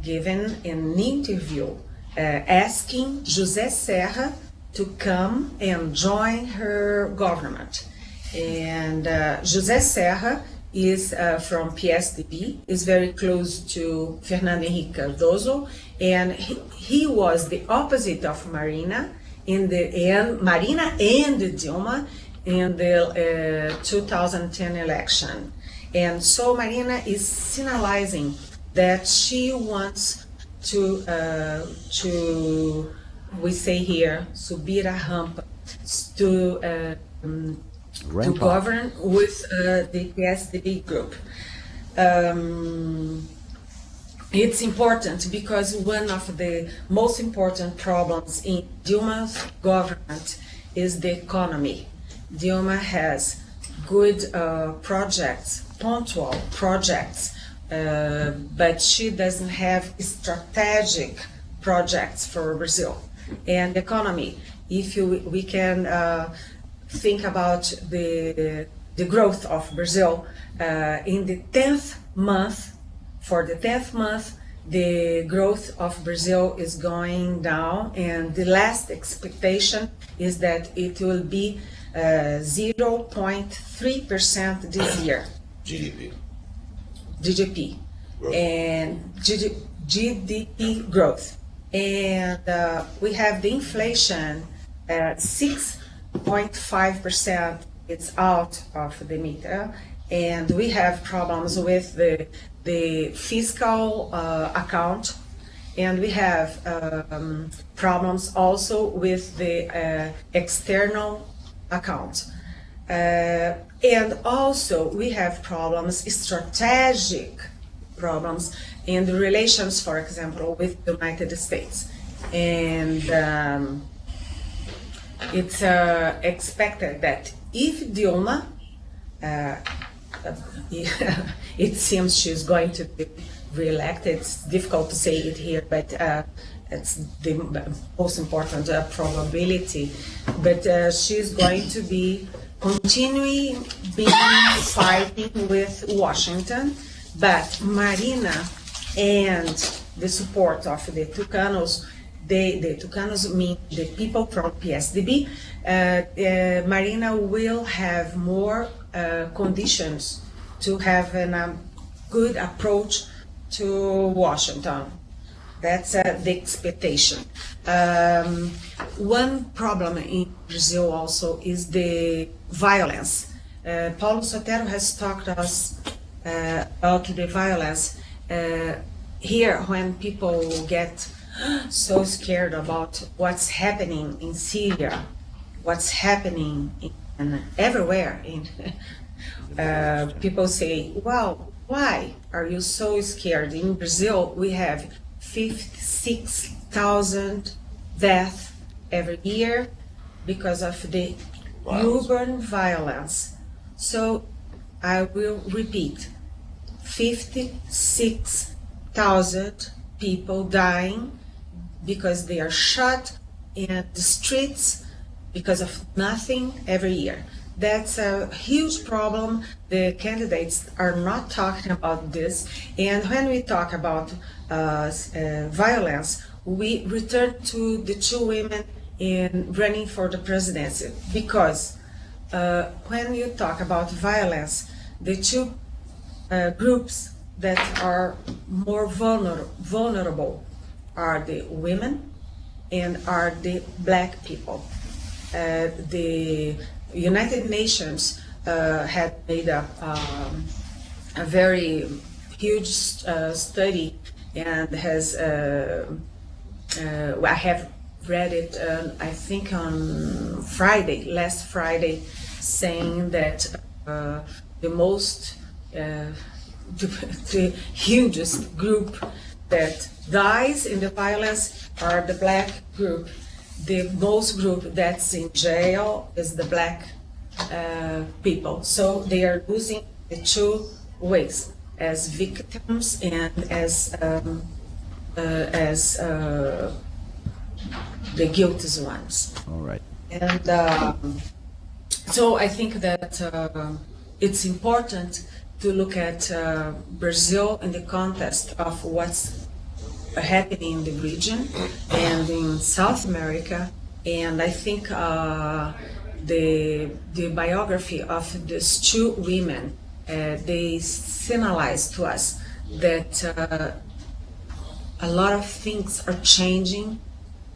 given an interview asking José Serra to come and join her government. And José Serra is from PSDB, is very close to Fernando Henrique Cardoso, and he was the opposite of Marina Marina and Dilma in the 2010 election. And so Marina is signalizing that she wants to we say here, subir a rampa, to govern with the PSDB group. It's important because one of the most important problems in Dilma's government is the economy. Dilma has good projects, punctual projects, but she doesn't have strategic projects for Brazil. And economy, if we can think about the the growth of Brazil in the 10th month. For the 10th month, the growth of Brazil is going down, and the last expectation is that it will be 0.3% this year. GDP. GDP Growth. and GDP growth. And we have the inflation at 6.5%. It's out of the meter, and we have problems with the fiscal account, and we have problems also with the external account. And also we have problems, strategic problems in the relations, for example, with the United States. And it's expected that if Dilma, it seems she's going to be re-elected. It's difficult to say it here, but it's the most important probability. But she's going to be continuing being fighting with Washington. But Marina and the support of the Tucanos, the Tucanos mean the people from PSDB, Marina will have more conditions to have a good approach to Washington. That's the expectation. One problem in Brazil also is the violence. Paulo Sotero has talked to us about the violence. Here, when people get so scared about what's happening in Syria, what's happening everywhere, people say, well, why are you so scared? In Brazil, we have 56,000 deaths every year because of the urban violence. So I will repeat, 56,000 people dying because they are shot in the streets because of nothing every year. That's a huge problem. The candidates are not talking about this. And when we talk about violence, we return to the two women in running for the presidency, because when you talk about violence, the two groups that are more vulnerable are the women and are the black people. The United Nations had made a very huge study, and has I have read it I think on last Friday, saying that the most the hugest group that dies in the violence are the black group. The most group that's in jail is the black people. So they are losing the two ways, as victims and as the guilty ones. All right. And so I think that it's important to look at Brazil in the context of what's happening in the region and in South America. And I think the biography of these two women, they signalize to us that a lot of things are changing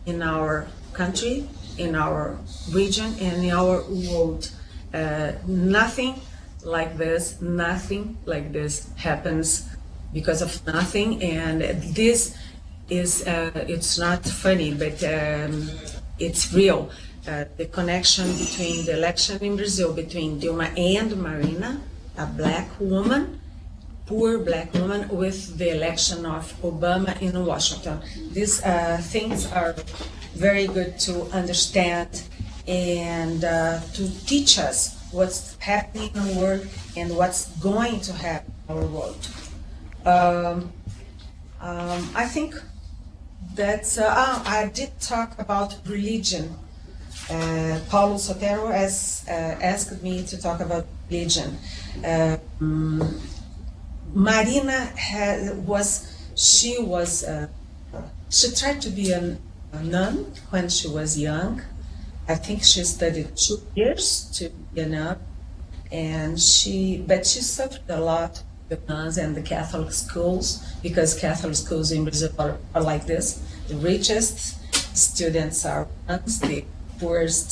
in our country, in our region, and in our world. Nothing like this happens because of nothing, and this is it's not funny, but it's real. The connection between the election in Brazil between Dilma and Marina, a black woman, poor black woman, with the election of Obama in Washington. These things are very good to understand and to teach us what's happening in the world and what's going to happen in our world. I think that's, I did talk about religion. Paulo Sotero has asked me to talk about religion. Marina she tried to be a nun when she was young. I think she studied 2 years to be a nun, but she suffered a lot with the nuns and the Catholic schools, because Catholic schools in Brazil are like this. The richest students are nuns, the poorest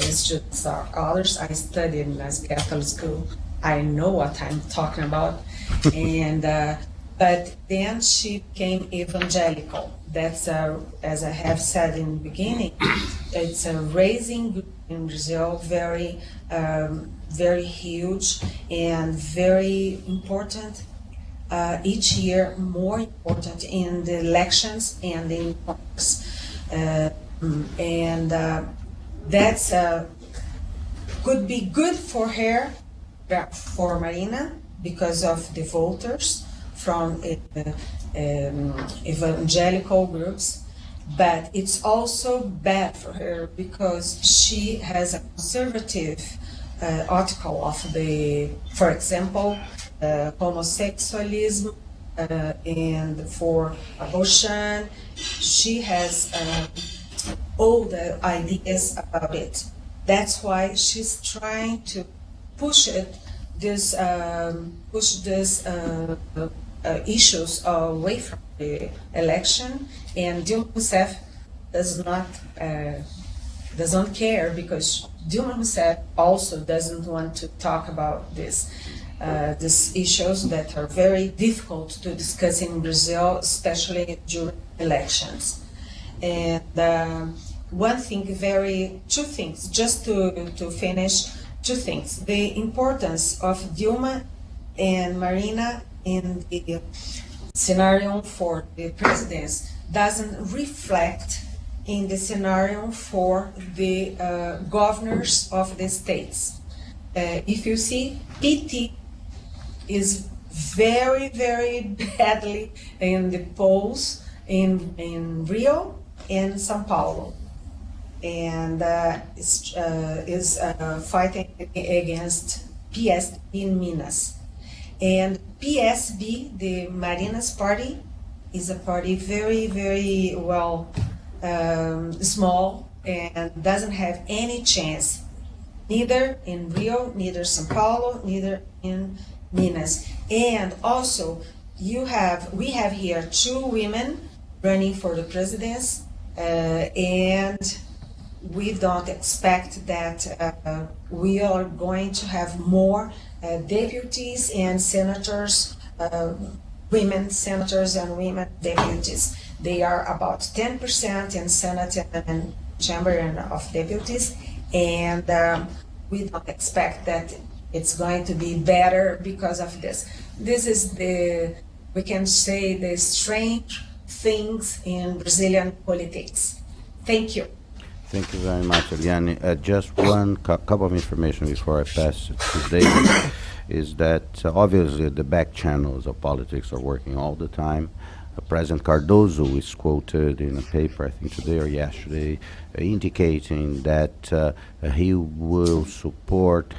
students are others. I studied in a Catholic school. I know what I'm talking about. And but then she became evangelical. That's as I have said in the beginning, it's a raising group in Brazil, very very huge and very important. Each year, more important in the elections and in Congress, and that's could be good for her, for Marina, because of the voters from evangelical groups, but it's also bad for her because she has a conservative article of for example, homosexualism and for abortion. She has all the ideas about it. That's why she's trying to push these issues away from the election, and Dilma Rousseff doesn't care, because Dilma Rousseff also doesn't want to talk about these issues that are very difficult to discuss in Brazil, especially during elections. And two things, just to finish, two things. The importance of Dilma and Marina in the scenario for the presidents doesn't reflect in the scenario for the governors of the states. If you see, PT is very, very badly in the polls in Rio and São Paulo, and is fighting against PSB in Minas. And PSB, the Marina's party, is a party very, very small and doesn't have any chance, neither in Rio, neither São Paulo, neither in Minas. And also, we have here 2 women running for the presidency, and we don't expect that we are going to have more deputies and senators, women senators and women deputies. They are about 10% in Senate and Chamber of Deputies, and we don't expect that it's going to be better because of this. This is we can say, the strange things in Brazilian politics. Thank you. Thank you very much, Eliane. Just one couple of information before I pass it to David, is that obviously the back channels of politics are working all the time. President Cardoso is quoted in a paper, I think today or yesterday, indicating that he would support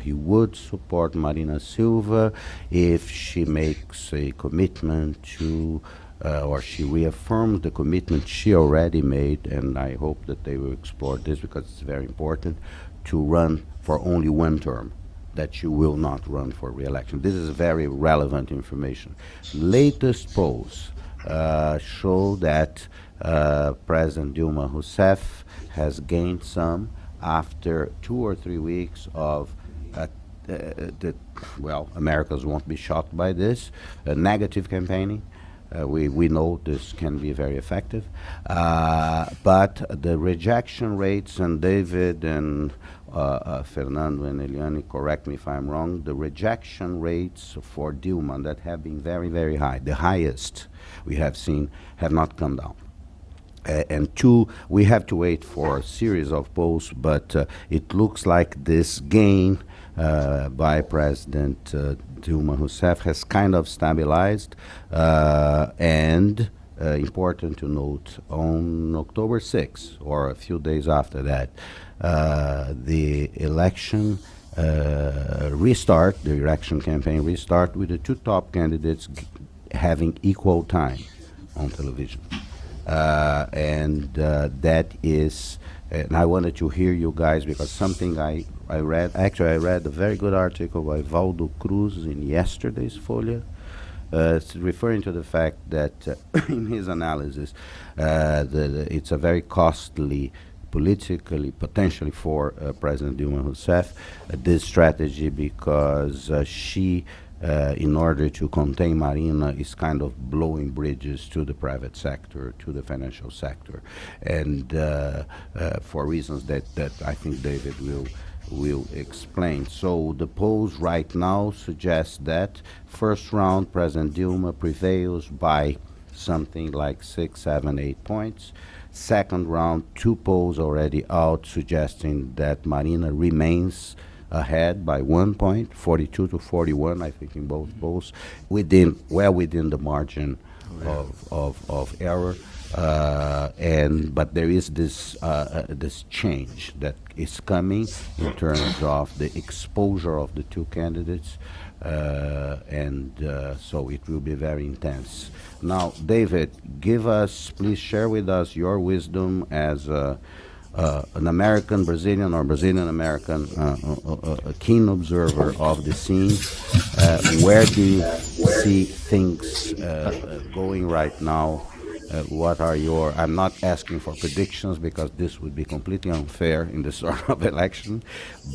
Marina Silva if she makes a commitment to, or she reaffirms the commitment she already made, and I hope that they will explore this because it's very important, to run for only 1 term, that she will not run for re-election. This is very relevant information. Latest polls show that President Dilma Rousseff has gained some after 2 or 3 weeks of Americans won't be shocked by this, negative campaigning. We know this can be very effective, but the rejection rates, and David and Fernando and Eliane, correct me if I'm wrong, the rejection rates for Dilma that have been very, very high, the highest we have seen, have not come down. And 2, we have to wait for a series of polls, but it looks like this gain by President Dilma Rousseff has kind of stabilized, and important to note, on October 6th, or a few days after that, the election restart, the election campaign restart, with the two top candidates having equal time on television. That is, and I wanted to hear you guys because something I read, actually I read a very good article by Valdo Cruz in yesterday's Folha, it's referring to the fact that in his analysis, it's a very costly politically, potentially for President Dilma Rousseff, this strategy because she, in order to contain Marina, is kind of blowing bridges to the private sector, to the financial sector, and for reasons that I think David will explain. So the polls right now suggest that first round, President Dilma prevails by something like 6, 7, 8 points. Second round, two polls already out suggesting that Marina remains ahead by 1 point, 42 to 41, I think, in both polls, well within the margin of error. But there is this change that is coming in terms of the exposure of the two candidates, so it will be very intense. Now, David, please share with us your wisdom as an American Brazilian or Brazilian American, a keen observer of the scene. Where do you see things going right now? What are I'm not asking for predictions because this would be completely unfair in this sort of election,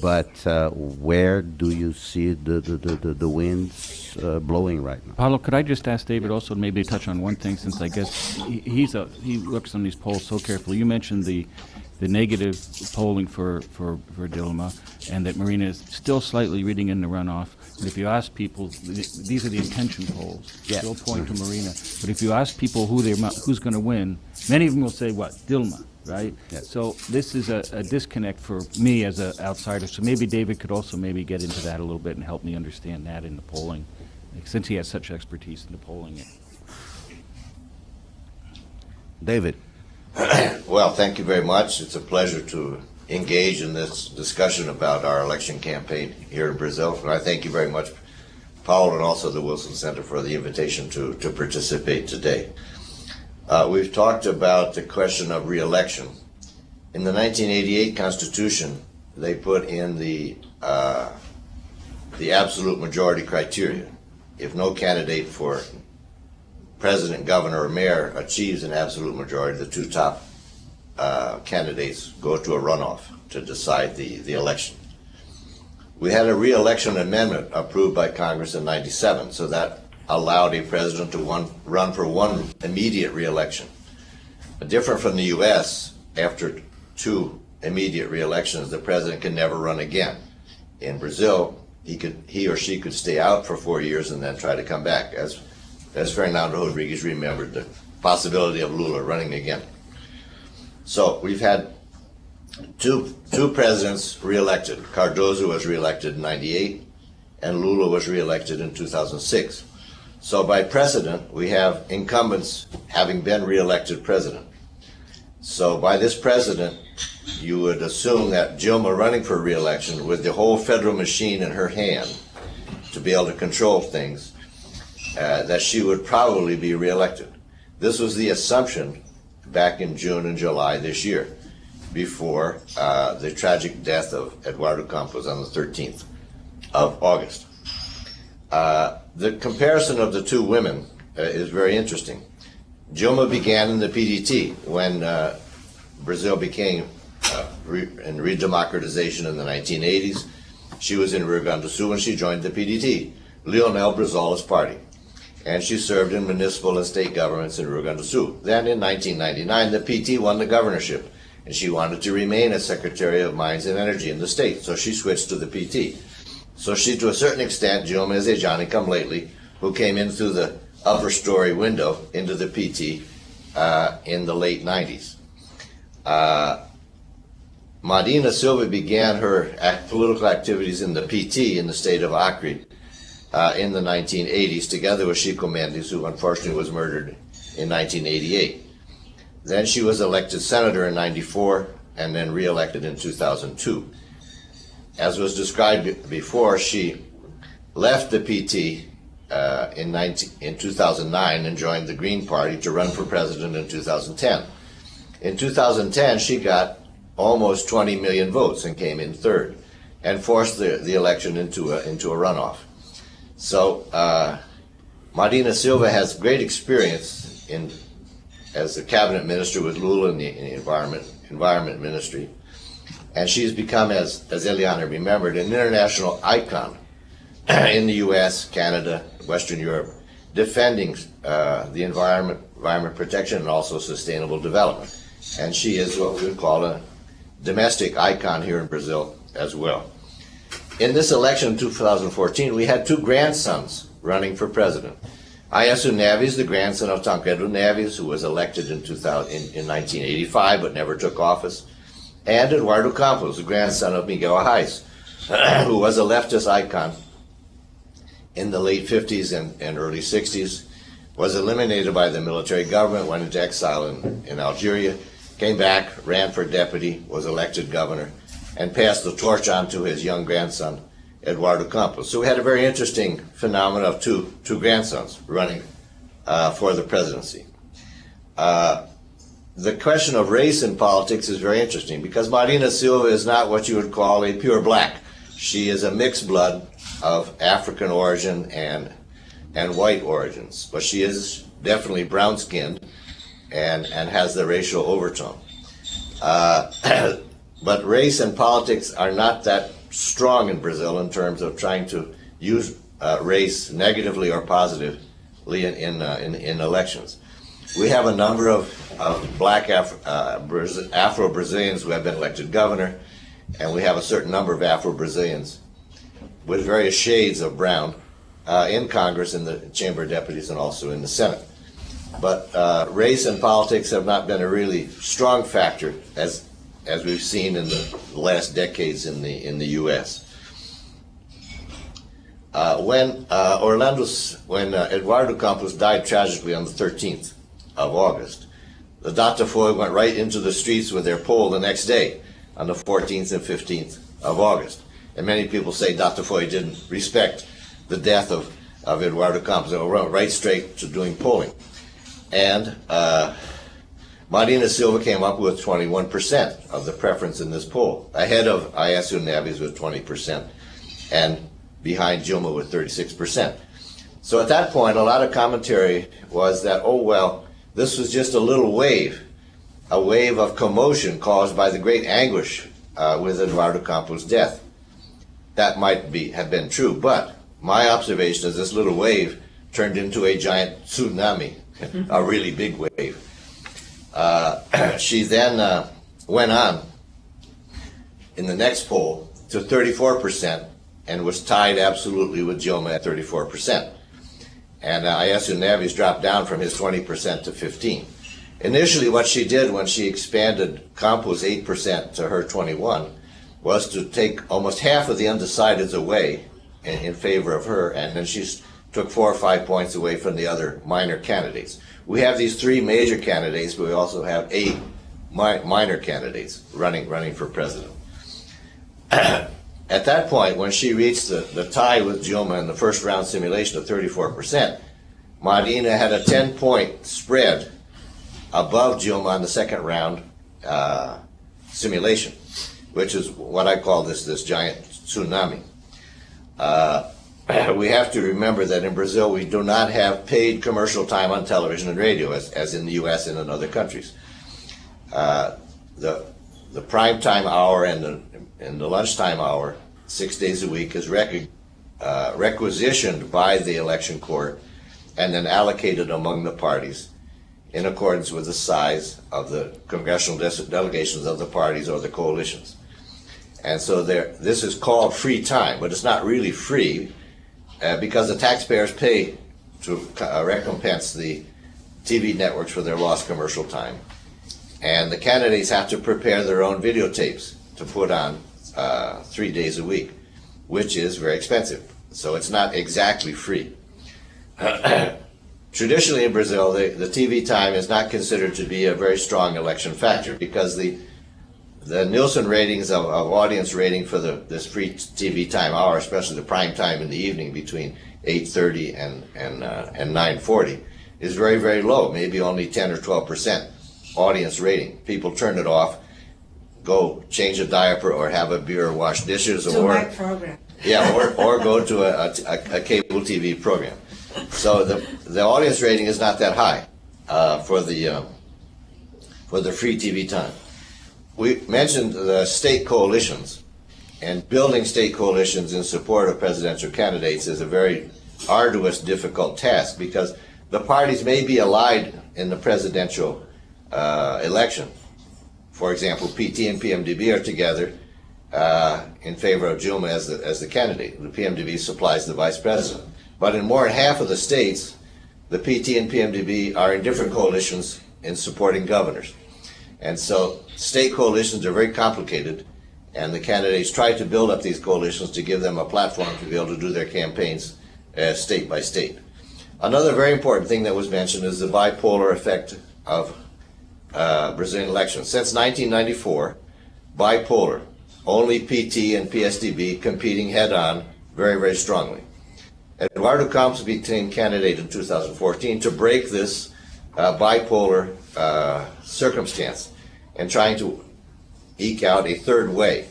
but where do you see the winds blowing right now? Paulo, could I just ask David also maybe to touch on one thing, since I guess he looks on these polls so carefully. You mentioned the negative polling for Dilma, and that Marina is still slightly reading in the runoff. And if you ask people, these are the intention polls. Yes. They'll point to Marina. But if you ask people who's going to win, many of them will say, what, Dilma, right? Yes. So this is a disconnect for me as an outsider. So maybe David could also maybe get into that a little bit and help me understand that in the polling, since he has such expertise in the polling. David. Well, thank you very much. It's a pleasure to engage in this discussion about our election campaign here in Brazil. And I thank you very much, Paul, and also the Wilson Center for the invitation to participate today. We've talked about the question of re-election. In the 1988 Constitution, they put in the absolute majority criteria. If no candidate for president, governor, or mayor achieves an absolute majority, the two top candidates go to a runoff to decide the election. We had a re-election amendment approved by Congress in '97, so that allowed a president to run for one immediate re-election. Different from the U.S., after two immediate re-elections, the president can never run again. In Brazil, he or she could stay out for 4 years and then try to come back, as Fernando Rodrigues remembered the possibility of Lula running again. So we've had two presidents reelected. Cardoso was reelected in '98, and Lula was reelected in 2006. So by precedent, we have incumbents having been reelected president. So by this precedent, you would assume that Dilma running for reelection with the whole federal machine in her hand to be able to control things, that she would probably be reelected. This was the assumption back in June and July this year, before the tragic death of Eduardo Campos on the 13th of August. The comparison of the two women is very interesting. Dilma began in the PDT when Brazil became in redemocratization in the 1980s. She was in Rio Grande do Sul when she joined the PDT, Leonel Brizola's party. And she served in municipal and state governments in Rio Grande do Sul. Then in 1999, the PT won the governorship, and she wanted to remain as Secretary of Mines and Energy in the state, so she switched to the PT. So she, to a certain extent, Dilma is a Johnny-come-lately who came in through the upper story window into the PT in the late 90s. Marina Silva began her political activities in the PT in the state of Acre in the 1980s, together with Chico Mendes, who unfortunately was murdered in 1988. Then she was elected senator in '94 and then re-elected in 2002. as was described before, she left the PT in 2009 and joined the Green Party to run for president in 2010. In 2010, she got almost 20 million votes and came in third and forced the election into a runoff. So Marina Silva has great experience as a cabinet minister with Lula in the Environment Ministry. And she's become, as Eliana remembered, an international icon in the U.S., Canada, Western Europe, defending the environment protection and also sustainable development. And she is what we would call a domestic icon here in Brazil as well. In this election in 2014, we had two grandsons running for president. Aécio Neves, the grandson of Tancredo Neves, who was elected in 1985 but never took office, and Eduardo Campos, the grandson of Miguel Arraes, who was a leftist icon in the late 50s and early 60s, was eliminated by the military government, went into exile in Algeria, came back, ran for deputy, was elected governor, and passed the torch on to his young grandson, Eduardo Campos. So we had a very interesting phenomenon of two grandsons running for the presidency. The question of race in politics is very interesting because Marina Silva is not what you would call a pure black. She is a mixed blood of African origin and white origins, but she is definitely brown-skinned and has the racial overtone. But race and politics are not that strong in Brazil in terms of trying to use race negatively or positively in elections. We have a number of black Afro-Brazilians who have been elected governor, and we have a certain number of Afro-Brazilians with various shades of brown in Congress, in the Chamber of Deputies, and also in the Senate. But race and politics have not been a really strong factor as we've seen in the last decades in the U.S. When Eduardo Campos died tragically on the 13th of August, the Datafolha went right into the streets with their poll the next day on the 14th and 15th of August. And many people say Datafolha didn't respect the death of Eduardo Campos. They went right straight to doing polling. And Marina Silva came up with 21% of the preference in this poll, ahead of Aécio Neves with 20% and behind Dilma with 36%. So at that point, a lot of commentary was that, oh, well, this was just a little wave, a wave of commotion caused by the great anguish with Eduardo Campos' death. That might have been true, but my observation is this little wave turned into a giant tsunami, a really big wave. She then went on in the next poll to 34% and was tied absolutely with Dilma at 34%. And Aécio Neves dropped down from his 20% to 15%. Initially, what she did when she expanded Campos' 8% to her 21% was to take almost half of the undecideds away in favor of her, and then she took 4 or 5 points away from the other minor candidates. We have these 3 major candidates, but we also have 8 minor candidates running for president. At that point, when she reached the tie with Dilma in the first round simulation of 34%, Marina had a 10-point spread above Dilma on the second round simulation, which is what I call this giant tsunami. We have to remember that in Brazil we do not have paid commercial time on television and radio as in the U.S. and in other countries. The prime time hour and the lunchtime hour, 6 days a week, is requisitioned by the election court and then allocated among the parties in accordance with the size of the congressional delegations of the parties or the coalitions. And so this is called free time, but it's not really free because the taxpayers pay to recompense the TV networks for their lost commercial time. And the candidates have to prepare their own videotapes to put on 3 days a week, which is very expensive. So it's not exactly free. Traditionally in Brazil, the TV time is not considered to be a very strong election factor because the the Nielsen ratings of audience rating for this free TV time hour, especially the prime time in the evening between 8:30 and 9:40, is very, very low, maybe only 10 or 12% audience rating. People turn it off, go change a diaper or have a beer or wash dishes, To or my program. yeah, or go to a cable TV program. So the audience rating is not that high for the free TV time. We mentioned the state coalitions, and building state coalitions in support of presidential candidates is a very arduous, difficult task, because the parties may be allied in the presidential election. For example, PT and PMDB are together in favor of Dilma as the candidate. The PMDB supplies the vice president. But in more than half of the states, the PT and PMDB are in different coalitions in supporting governors. And so state coalitions are very complicated, and the candidates try to build up these coalitions to give them a platform to be able to do their campaigns state by state. Another very important thing that was mentioned is the bipolar effect of Brazilian elections. Since 1994, bipolar, only PT and PSDB competing head-on very, very strongly. Eduardo Campos became candidate in 2014 to break this bipolar circumstance and trying to eke out a third way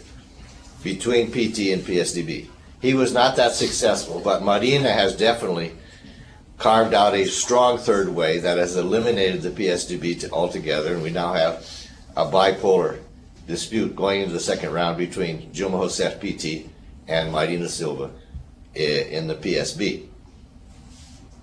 between PT and PSDB. He was not that successful, but Marina has definitely carved out a strong third way that has eliminated the PSDB altogether, and we now have a bipolar dispute going into the second round between Dilma Rousseff PT and Marina Silva in the PSB.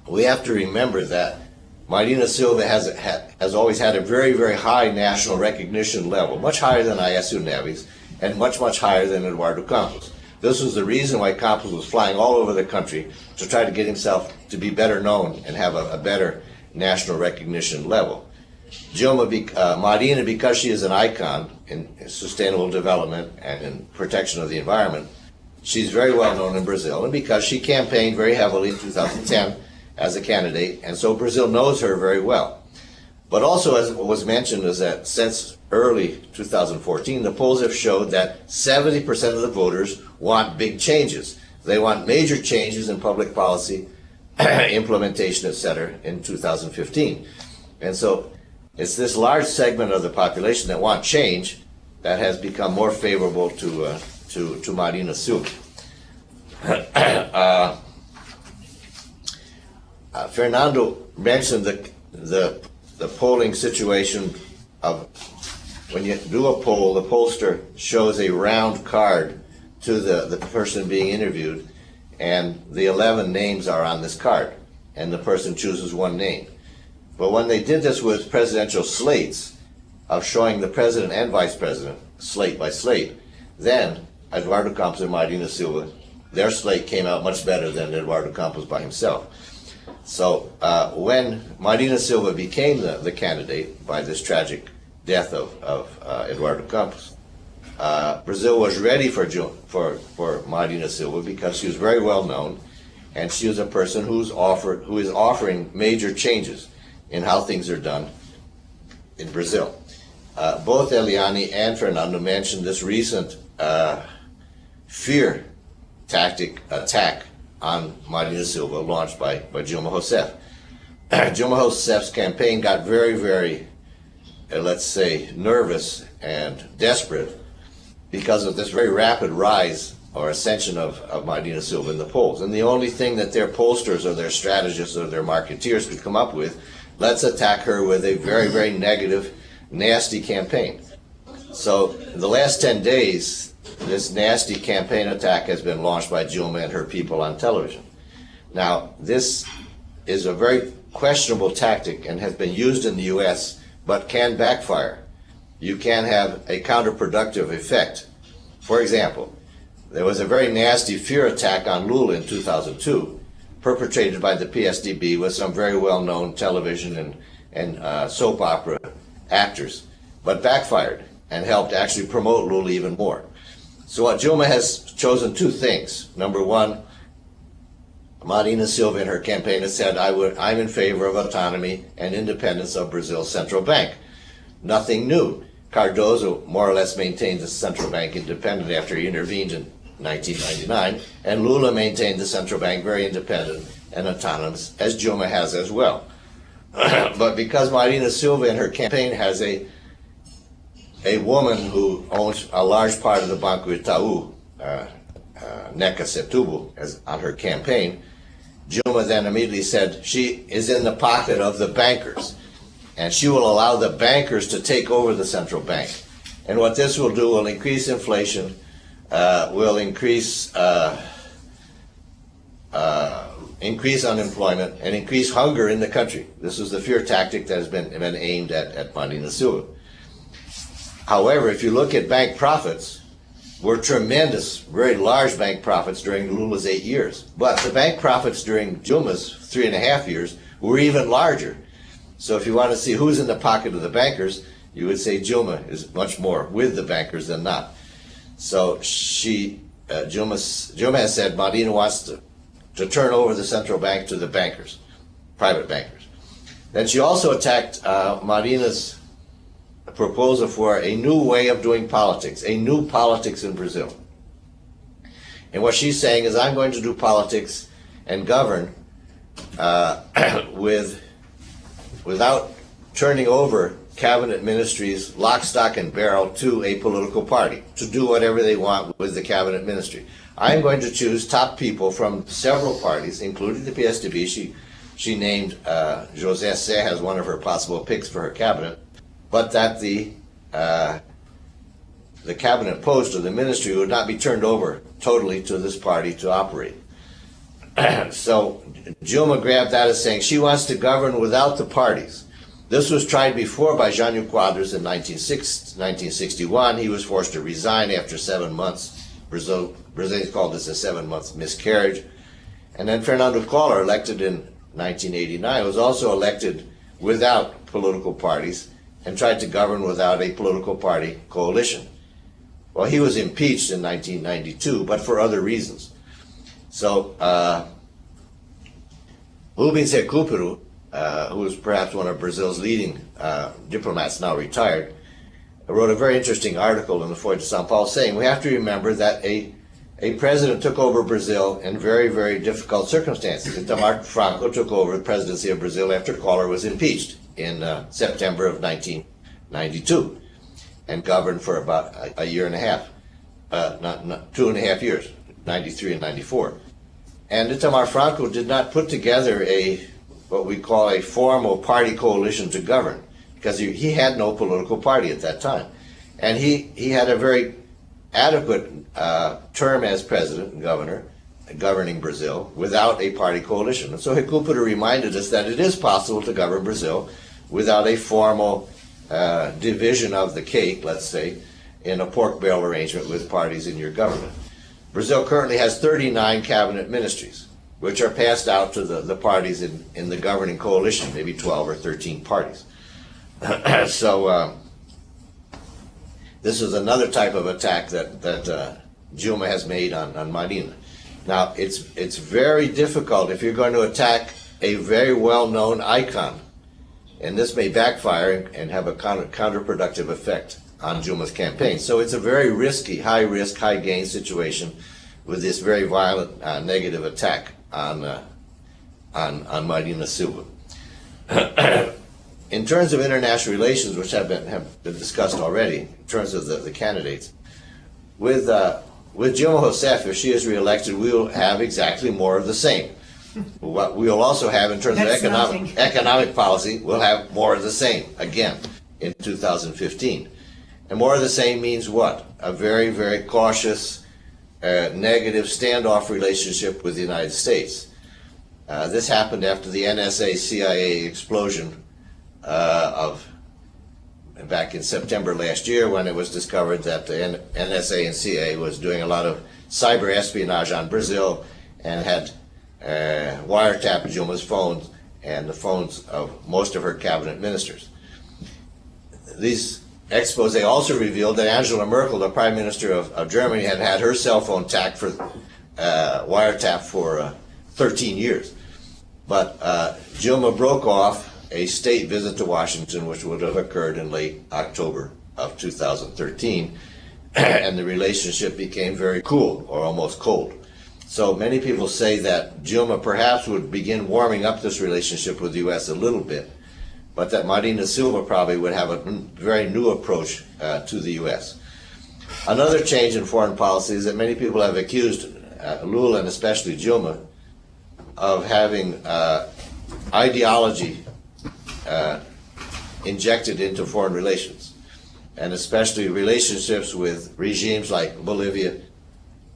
We have to remember that Marina Silva has always had a very, very high national recognition level, much higher than Aécio Neves and much, much higher than Eduardo Campos. This was the reason why Campos was flying all over the country to try to get himself to be better known and have a better national recognition level. Marina, because she is an icon in sustainable development and in protection of the environment, she's very well known in Brazil, and because she campaigned very heavily in 2010 as a candidate, and so Brazil knows her very well. But also, as was mentioned, is that since early 2014, the polls have showed that 70% of the voters want big changes. They want major changes in public policy, implementation, etc., in 2015. And so it's this large segment of the population that want change that has become more favorable to Marina Silva. Fernando mentioned the polling situation of when you do a poll, the pollster shows a round card to the person being interviewed, and the 11 names are on this card, and the person chooses one name. But when they did this with presidential slates of showing the president and vice president slate by slate, then Eduardo Campos and Marina Silva, their slate came out much better than Eduardo Campos by himself. So when Marina Silva became the candidate by this tragic death of Eduardo Campos, Brazil was ready for Marina Silva because she was very well known, and she was a person who is offering major changes in how things are done in Brazil. Both Eliane and Fernando mentioned this recent fear tactic attack on Marina Silva launched by Dilma Rousseff. Dilma Rousseff's campaign got very, very, let's say, nervous and desperate because of this very rapid rise or ascension of Marina Silva in the polls. And the only thing that their pollsters or their strategists or their marketeers could come up with, let's attack her with a very, very negative, nasty campaign. So in the last 10 days, this nasty campaign attack has been launched by Dilma and her people on television. Now, this is a very questionable tactic and has been used in the U.S., but can backfire. You can have a counterproductive effect. For example, there was a very nasty fear attack on Lula in 2002, perpetrated by the PSDB with some very well-known television and soap opera actors, but backfired and helped actually promote Lula even more. So Dilma has chosen two things. Number one, Marina Silva in her campaign has said, I'm in favor of autonomy and independence of Brazil's central bank. Nothing new. Cardozo more or less maintained the central bank independent after he intervened in 1999, and Lula maintained the central bank very independent and autonomous, as Dilma has as well. But because Marina Silva in her campaign has a woman who owns a large part of the Banco Itaú, Neca Setúbal, as on her campaign, Dilma then immediately said she is in the pocket of the bankers, and she will allow the bankers to take over the central bank. And what this will do will increase inflation, will increase unemployment, and increase hunger in the country. This is the fear tactic that has been aimed at Marina Silva. However, if you look at bank profits, were tremendous, very large bank profits during Lula's 8 years. But the bank profits during Dilma's 3.5 years were even larger. So if you want to see who's in the pocket of the bankers, you would say Dilma is much more with the bankers than not. So Dilma has said Marina wants to turn over the central bank to the bankers, private bankers. Then she also attacked Marina's proposal for a new way of doing politics, a new politics in Brazil. And what she's saying is, I'm going to do politics and govern without turning over cabinet ministries lock, stock, and barrel to a political party to do whatever they want with the cabinet ministry. I'm going to choose top people from several parties, including the PSDB. She named José Serra as one of her possible picks for her cabinet, but that the cabinet post or the ministry would not be turned over totally to this party to operate. So Dilma grabbed that as saying she wants to govern without the parties. This was tried before by Jânio Quadros in 1961. He was forced to resign after 7 months. Brazilians called this a 7-month miscarriage. And then Fernando Collor, elected in 1989, was also elected without political parties and tried to govern without a political party coalition. Well, he was impeached in 1992, but for other reasons. So Rubens Recupero, who is perhaps one of Brazil's leading diplomats, now retired, wrote a very interesting article in the Folha de São Paulo saying we have to remember that a president took over Brazil in very, very difficult circumstances. Itamar Franco took over the presidency of Brazil after Collor was impeached in September of 1992 and governed for about a year and a half, not 2.5 years, 93 and 94. And Itamar Franco did not put together what we call a formal party coalition to govern, because he had no political party at that time. And he had a very adequate term as president and governor, governing Brazil, without a party coalition. And so Recupero reminded us that it is possible to govern Brazil without a formal division of the cake, let's say, in a pork barrel arrangement with parties in your government. Brazil currently has 39 cabinet ministries, which are passed out to the parties in the governing coalition, maybe 12 or 13 parties. So this is another type of attack that Dilma has made on Marina. Now, it's very difficult if you're going to attack a very well-known icon, and this may backfire and have a counterproductive effect on Dilma's campaign. So it's a very risky, high-risk, high-gain situation with this very violent negative attack on Marina Silva. In terms of international relations, which have been discussed already, in terms of the candidates, with Dilma Rousseff, if she is reelected, we will have exactly more of the same. What we will also have in terms of economic policy, we'll have more of the same again in 2015. And more of the same means what? A very, very cautious, negative standoff relationship with the United States. This happened after the NSA-CIA explosion back in September last year, when it was discovered that the NSA and CIA was doing a lot of cyber espionage on Brazil and had wiretapped Dilma's phones and the phones of most of her cabinet ministers. These expose also revealed that Angela Merkel, the Prime Minister of Germany, had had her cell phone wiretapped for 13 years. But Dilma broke off a state visit to Washington, which would have occurred in late October of 2013, and the relationship became very cool or almost cold. So many people say that Dilma perhaps would begin warming up this relationship with the U.S. a little bit, but that Marina Silva probably would have a very new approach to the U.S. Another change in foreign policy is that many people have accused Lula, and especially Dilma, of having ideology injected into foreign relations, and especially relationships with regimes like Bolivia,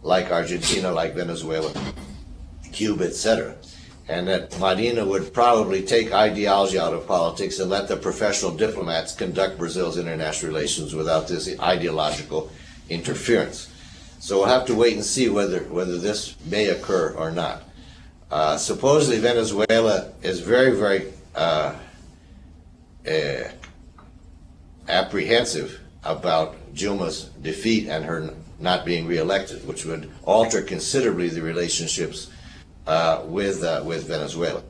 like Argentina, like Venezuela, Cuba, etc. And that Marina would probably take ideology out of politics and let the professional diplomats conduct Brazil's international relations without this ideological interference. So we'll have to wait and see whether this may occur or not. Supposedly Venezuela is very, very apprehensive about Dilma's defeat and her not being reelected, which would alter considerably the relationships with Venezuela.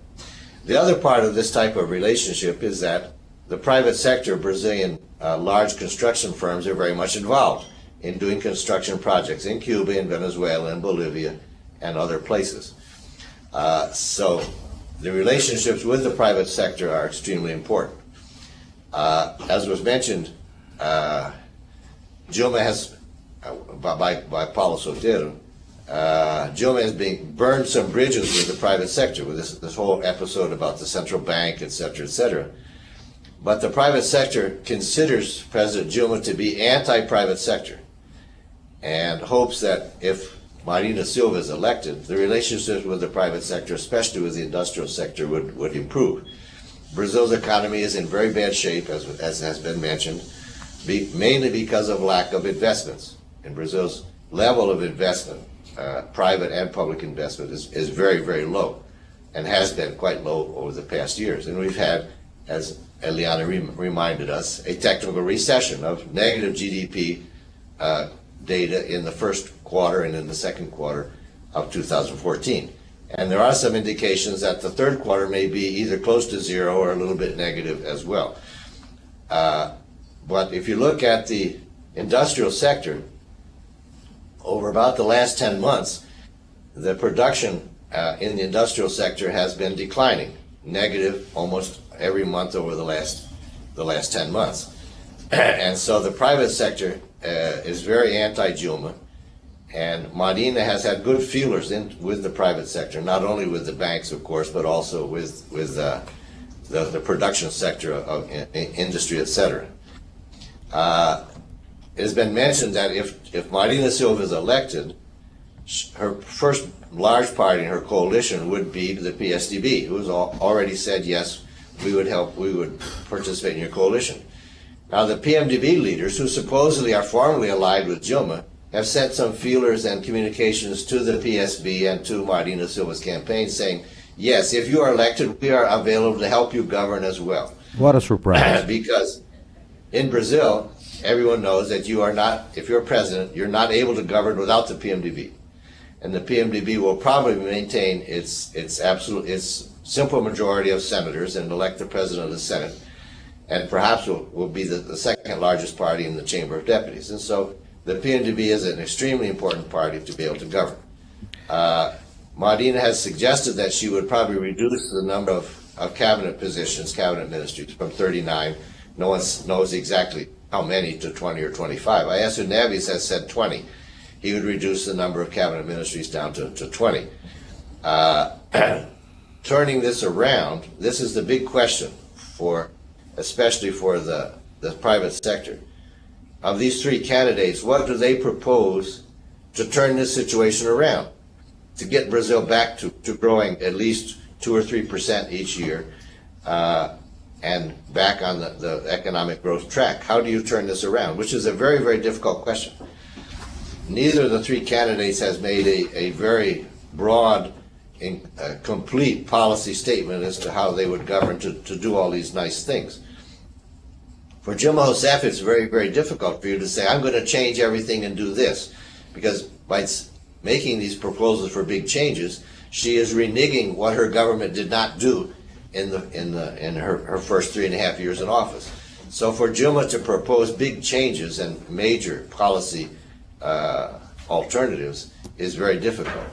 The other part of this type of relationship is that the private sector, Brazilian large construction firms, are very much involved in doing construction projects in Cuba, in Venezuela, in Bolivia, and other places. So the relationships with the private sector are extremely important. As was mentioned, Dilma has, by Paulo Sotero, Dilma has burned some bridges with the private sector, with this whole episode about the central bank, et cetera, But the private sector considers President Dilma to be anti-private sector and hopes that if Marina Silva is elected, the relationships with the private sector, especially with the industrial sector, would improve. Brazil's economy is in very bad shape, as has been mentioned, mainly because of lack of investments. And Brazil's level of investment, private and public investment, is very, very low, and has been quite low over the past years. And we've had, as Eliana reminded us, a technical recession of negative GDP data in the first quarter and in the second quarter of 2014. And there are some indications that the third quarter may be either close to zero or a little bit negative as well. But if you look at the industrial sector, over about the last 10 months, the production in the industrial sector has been declining, negative almost every month over the last 10 months. And so the private sector is very anti-Dilma, and Marina has had good feelers with the private sector, not only with the banks, of course, but also with the production sector of industry, etc. It has been mentioned that if Marina Silva is elected, her first large party in her coalition would be the PSDB, who has already said, yes, we would participate in your coalition. Now, the PMDB leaders, who supposedly are formally allied with Dilma, have sent some feelers and communications to the PSB and to Marina Silva's campaign saying, yes, if you are elected, we are available to help you govern as well. What a surprise. Because in Brazil, everyone knows that you are not, if you're president, you're not able to govern without the PMDB. And the PMDB will probably maintain its simple majority of senators and elect the president of the Senate, and perhaps will be the second largest party in the Chamber of Deputies. And so the PMDB is an extremely important party to be able to govern. Marina has suggested that she would probably reduce the number of cabinet positions, cabinet ministries, from 39. No one knows exactly how many, to 20 or 25. Aécio Neves has said 20. He would reduce the number of cabinet ministries down to 20. Turning this around, this is the big question especially for the private sector. Of these three candidates, what do they propose to turn this situation around, to get Brazil back to growing at least 2 or 3% each year, and back on the economic growth track? How do you turn this around? Which is a very, very difficult question. Neither of the three candidates has made a very broad and complete policy statement as to how they would govern to do all these nice things. For Dilma Rousseff, it's very, very difficult for you to say, I'm going to change everything and do this, because by making these proposals for big changes, she is reneging what her government did not do in her first 3.5 years in office. So for Dilma to propose big changes and major policy alternatives is very difficult.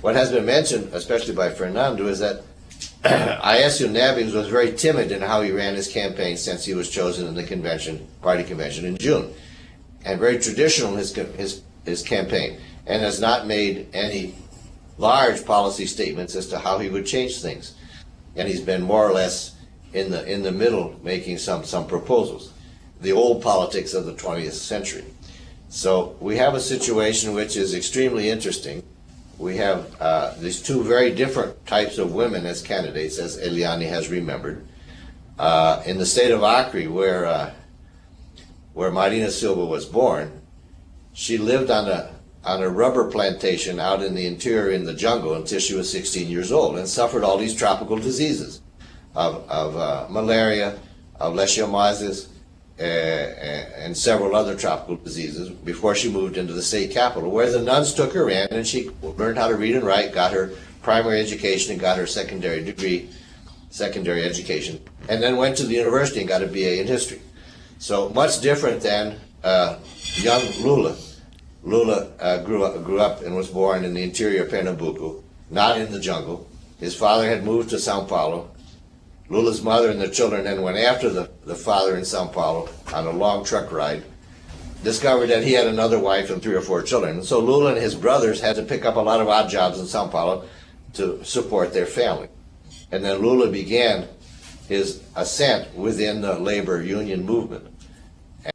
What has been mentioned, especially by Fernando, is that Aécio Neves was very timid in how he ran his campaign since he was chosen in the convention, party convention in June, and very traditional in his campaign, and has not made any large policy statements as to how he would change things. And he's been more or less in the middle, making some proposals, the old politics of the 20th century. So we have a situation which is extremely interesting. We have these two very different types of women as candidates, as Eliane has remembered. In the state of Acre, where Marina Silva was born, she lived on a rubber plantation out in the interior in the jungle until she was 16 years old and suffered all these tropical diseases of malaria, of leishmaniasis, and several other tropical diseases before she moved into the state capital, where the nuns took her in and she learned how to read and write, got her primary education and got her secondary education, and then went to the university and got a BA in history. So much different than young Lula. Lula grew up and was born in the interior of Pernambuco, not in the jungle. His father had moved to Sao Paulo. Lula's mother and the children then went after the father in Sao Paulo on a long truck ride, discovered that he had another wife and 3 or 4 children. And so Lula and his brothers had to pick up a lot of odd jobs in Sao Paulo to support their family. And then Lula began his ascent within the labor union movement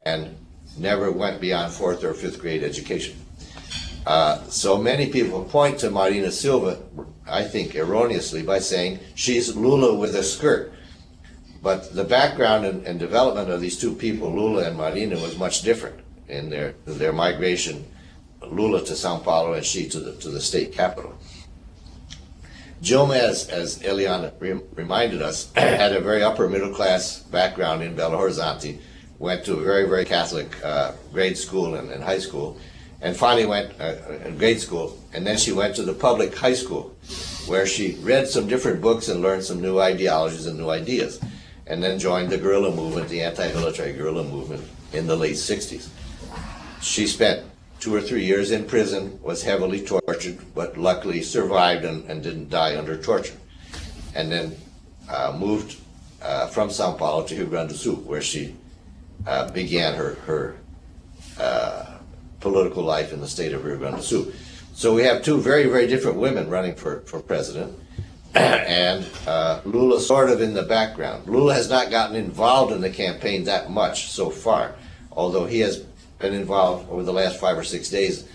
and never went beyond 4th or 5th grade education. So many people point to Marina Silva, I think erroneously, by saying she's Lula with a skirt. But the background and development of these two people, Lula and Marina, was much different in their migration, Lula to Sao Paulo and she to the state capital. Dilma, as Eliana reminded us, had a very upper middle class background in Belo Horizonte, went to a very, very Catholic grade school and high school, and finally went grade school, and then she went to the public high school, where she read some different books and learned some new ideologies and new ideas, and then joined the guerrilla movement, the anti-military guerrilla movement, in the late 60s. She spent 2 or 3 years in prison, was heavily tortured, but luckily survived and didn't die under torture, and then moved from Sao Paulo to Rio Grande do Sul, where she began her political life in the state of Rio Grande do Sul. So we have two very, very different women running for president, and Lula sort of in the background. Lula has not gotten involved in the campaign that much so far, although he has been involved over the last 5 or 6 days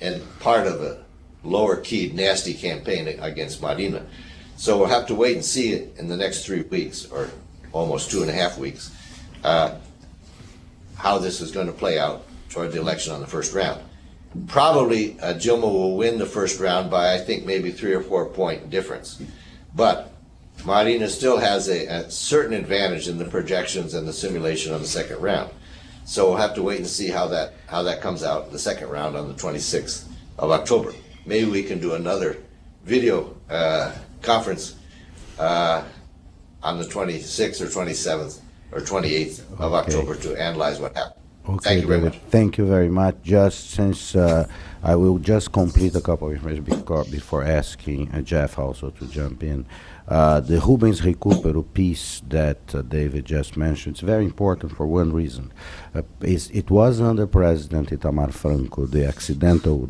in part of a lower-keyed, nasty campaign against Marina. So we'll have to wait and see it in the next 3 weeks, or almost 2.5 weeks, how this is going to play out toward the election on the first round. Probably Dilma will win the first round by, I think, maybe 3 or 4 point difference. But Marina still has a certain advantage in the projections and the simulation on the second round. So we'll have to wait and see how that comes out in the second round on the 26th of October. Maybe we can do another video conference on the 26th or 27th or 28th of October to analyze what happened. Okay, Thank you very David, much. thank you very much. Just since I will just complete a couple of information before asking Jeff also to jump in. The Rubens Recupero piece that David just mentioned is very important for one reason. It was under President Itamar Franco, the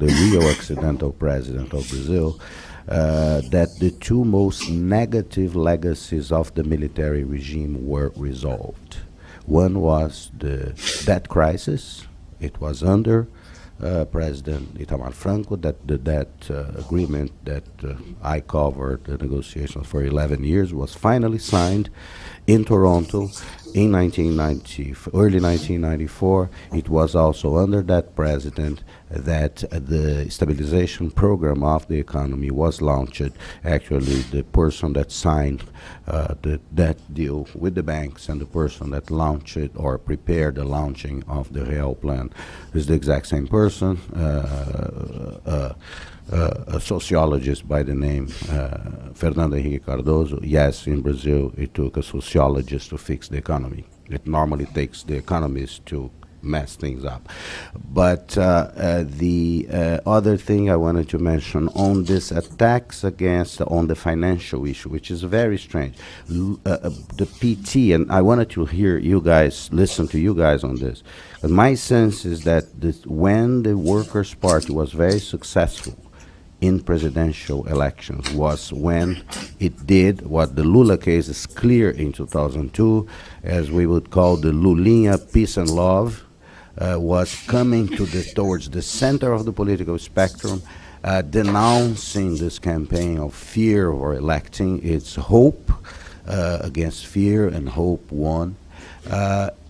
real accidental president of Brazil, that the two most negative legacies of the military regime were resolved. One was the debt crisis. It was under President Itamar Franco that the debt agreement that I covered the negotiations for 11 years was finally signed in Toronto in early 1994. It was also under that president that the stabilization program of the economy was launched. Actually, the person that signed that deal with the banks and the person that launched it or prepared the launching of the Real Plan is the exact same person, a sociologist by the name Fernando Henrique Cardoso. Yes, in Brazil, it took a sociologist to fix the economy. It normally takes the economists to mess things up. But the other thing I wanted to mention on this attacks on the financial issue, which is very strange. The PT, and I wanted to hear you guys, listen to you guys on this. And my sense is that when the Workers' Party was very successful in presidential elections was when it did what the Lula case is clear in 2002, as we would call the Lulinha peace and love, was coming towards the center of the political spectrum, denouncing this campaign of fear or electing. It's hope against fear, and hope won.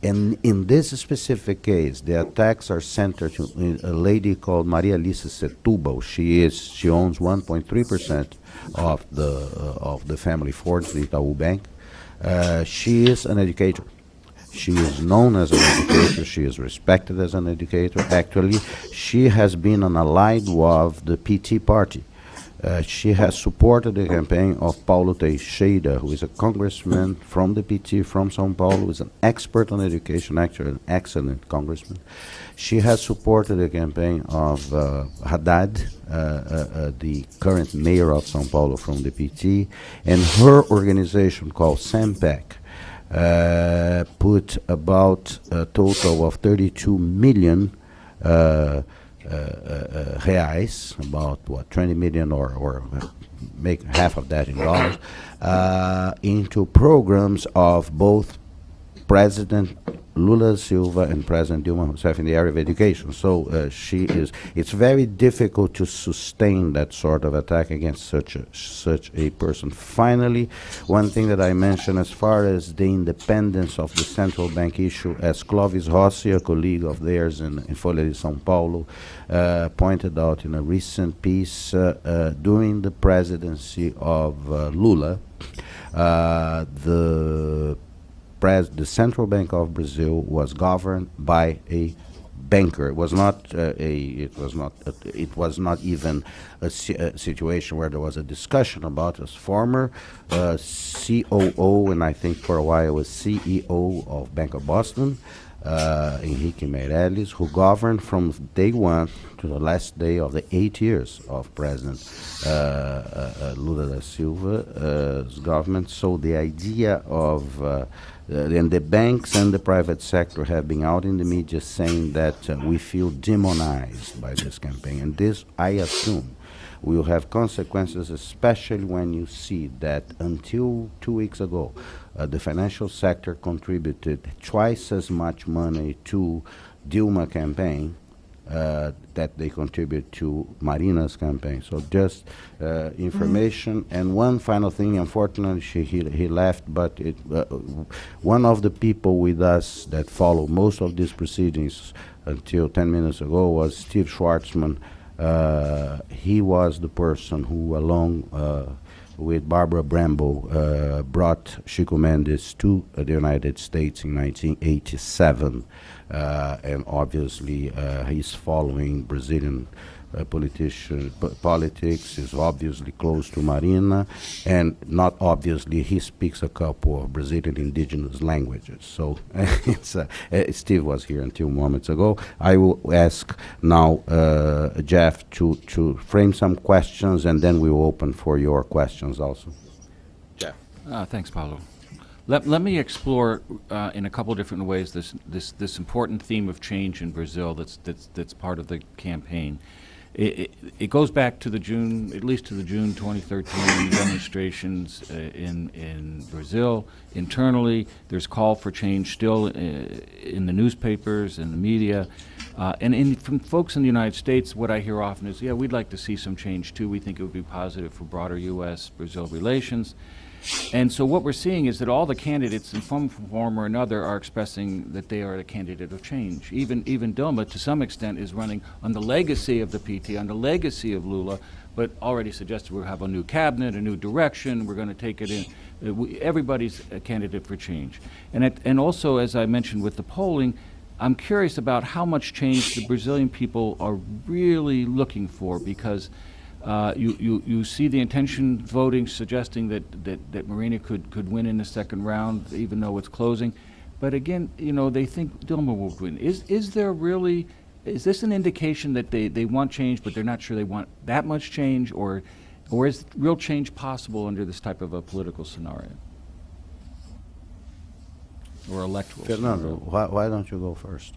And in this specific case, the attacks are centered on a lady called Maria Alice Setúbal. She owns 1.3% of the family fortune, the Itaú Bank. She is an educator. She is known as an educator. She is respected as an educator. Actually, she has been an ally of the PT party. She has supported the campaign of Paulo Teixeira, who is a congressman from the PT from São Paulo, who is an expert on education, actually an excellent congressman. She has supported the campaign of Haddad, the current mayor of São Paulo from the PT, and her organization called SAMPEC put about a total of 32 million reais, about 20 million or make half of that in dollars, into programs of both President Lula Silva and President Dilma Rousseff in the area of education. So it's very difficult to sustain that sort of attack against such a person. Finally, one thing that I mentioned as far as the independence of the central bank issue, as Clovis Rossi, a colleague of theirs in Folha de São Paulo, pointed out in a recent piece, during the presidency of Lula, the Central Bank of Brazil was governed by a banker. It was not even a situation where there was a discussion about a former COO, and I think for a while was CEO of Bank of Boston, Henrique Meirelles, who governed from day one to the last day of the 8 years of President Lula da Silva's government. So the idea of and the banks and the private sector have been out in the media saying that we feel demonized by this campaign. And this, I assume, will have consequences, especially when you see that until 2 weeks ago, the financial sector contributed twice as much money to Dilma campaign that they contribute to Marina's campaign. So just information. And one final thing, unfortunately, he left, but one of the people with us that follow most of these proceedings until 10 minutes ago was Steve Schwartzman. He was the person who, along with Barbara Bramble, brought Chico Mendes to the United States in 1987. And obviously, he's following Brazilian politics, is obviously close to Marina, and not obviously, he speaks a couple of Brazilian indigenous languages. So Steve was here until moments ago. I will ask now Jeff to frame some questions, and then we will open for your questions also. Jeff. Thanks, Paulo. Let me explore in a couple different ways this important theme of change in Brazil that's part of the campaign. It goes back to at least to the June 2013 demonstrations in Brazil. Internally, there's call for change still in the newspapers and the media. And from folks in the United States, what I hear often is, yeah, we'd like to see some change too. We think it would be positive for broader U.S.-Brazil relations. And so what we're seeing is that all the candidates in some form or another are expressing that they are a candidate of change. Even Dilma, to some extent, is running on the legacy of the PT, on the legacy of Lula, but already suggested we'll have a new cabinet, a new direction, we're going to take it in. Everybody's a candidate for change. And also, as I mentioned with the polling, I'm curious about how much change the Brazilian people are really looking for, because you see the intention voting suggesting that Marina could win in the second round, even though it's closing. But again, they think Dilma will win. Is there really, is this an indication that they want change, but they're not sure they want that much change, or is real change possible under this type of a political scenario? Or electoral Fernando, scenario? why don't you go first?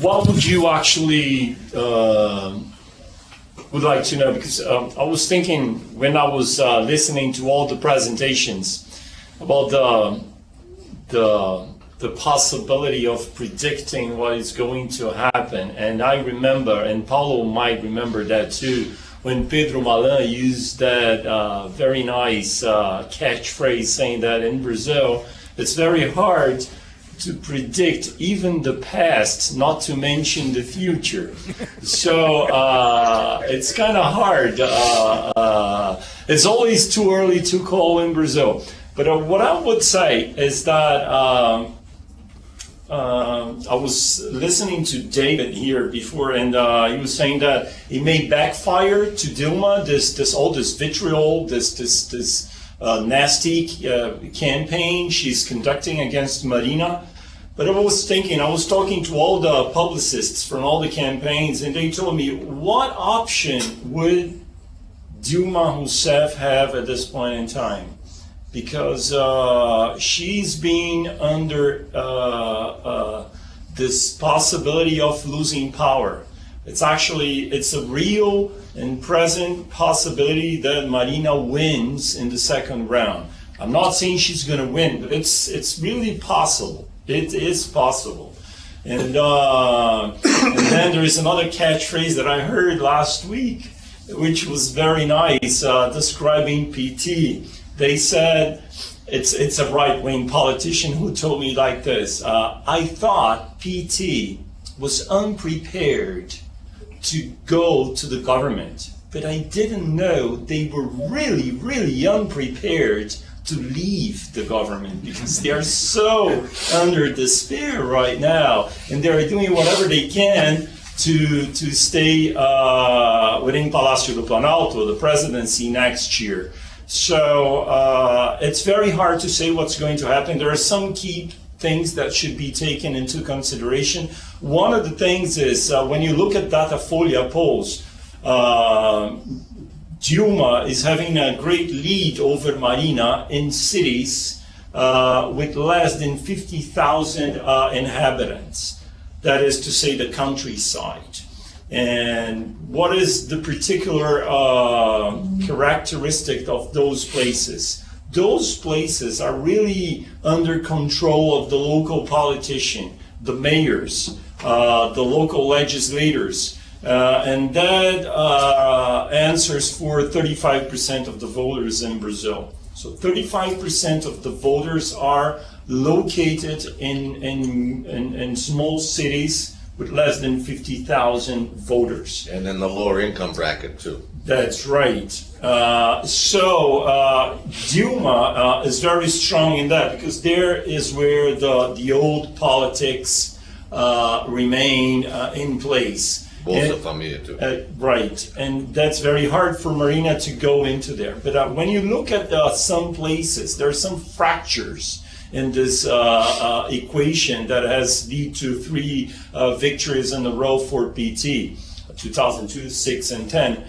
What would you actually would like to know? Because I was thinking when I was listening to all the presentations about the possibility of predicting what is going to happen, and I remember, and Paulo might remember that too, when Pedro Malan used that very nice catchphrase saying that in Brazil it's very hard to predict even the past, not to mention the future. So it's kind of hard. It's always too early to call in Brazil. But what I would say is that I was listening to David here before, and he was saying that it may backfire to Dilma, all this vitriol, this nasty campaign she's conducting against Marina. But I was talking to all the publicists from all the campaigns, and they told me, what option would Dilma Rousseff have at this point in time? Because she's being under this possibility of losing power. It's a real and present possibility that Marina wins in the second round. I'm not saying she's going to win, but it's really possible. It is possible. And then there is another catchphrase that I heard last week, which was very nice, describing PT. They said, it's a right-wing politician who told me like this, I thought PT was unprepared to go to the government, but I didn't know they were really, really unprepared to leave the government, because they are so under despair right now, and they are doing whatever they can to stay within Palácio do Planalto, the presidency next year. So it's very hard to say what's going to happen. There are some key things that should be taken into consideration. One of the things is when you look at Datafolha polls, Dilma is having a great lead over Marina in cities with less than 50,000 inhabitants. That is to say, the countryside. And what is the particular characteristic of those places? Those places are really under control of the local politician, the mayors, the local legislators. And that answers for 35% of the voters in Brazil. So 35% of the voters are located in small cities with less than 50,000 voters. And in the lower income bracket too. That's right. So Dilma is very strong in that, because there is where the old politics remain in place. Bolsa Familia too. Right, and that's very hard for Marina to go into there. But when you look at some places, there are some fractures in this equation that has led to 3 victories in a row for PT, 2002, 6, and 10.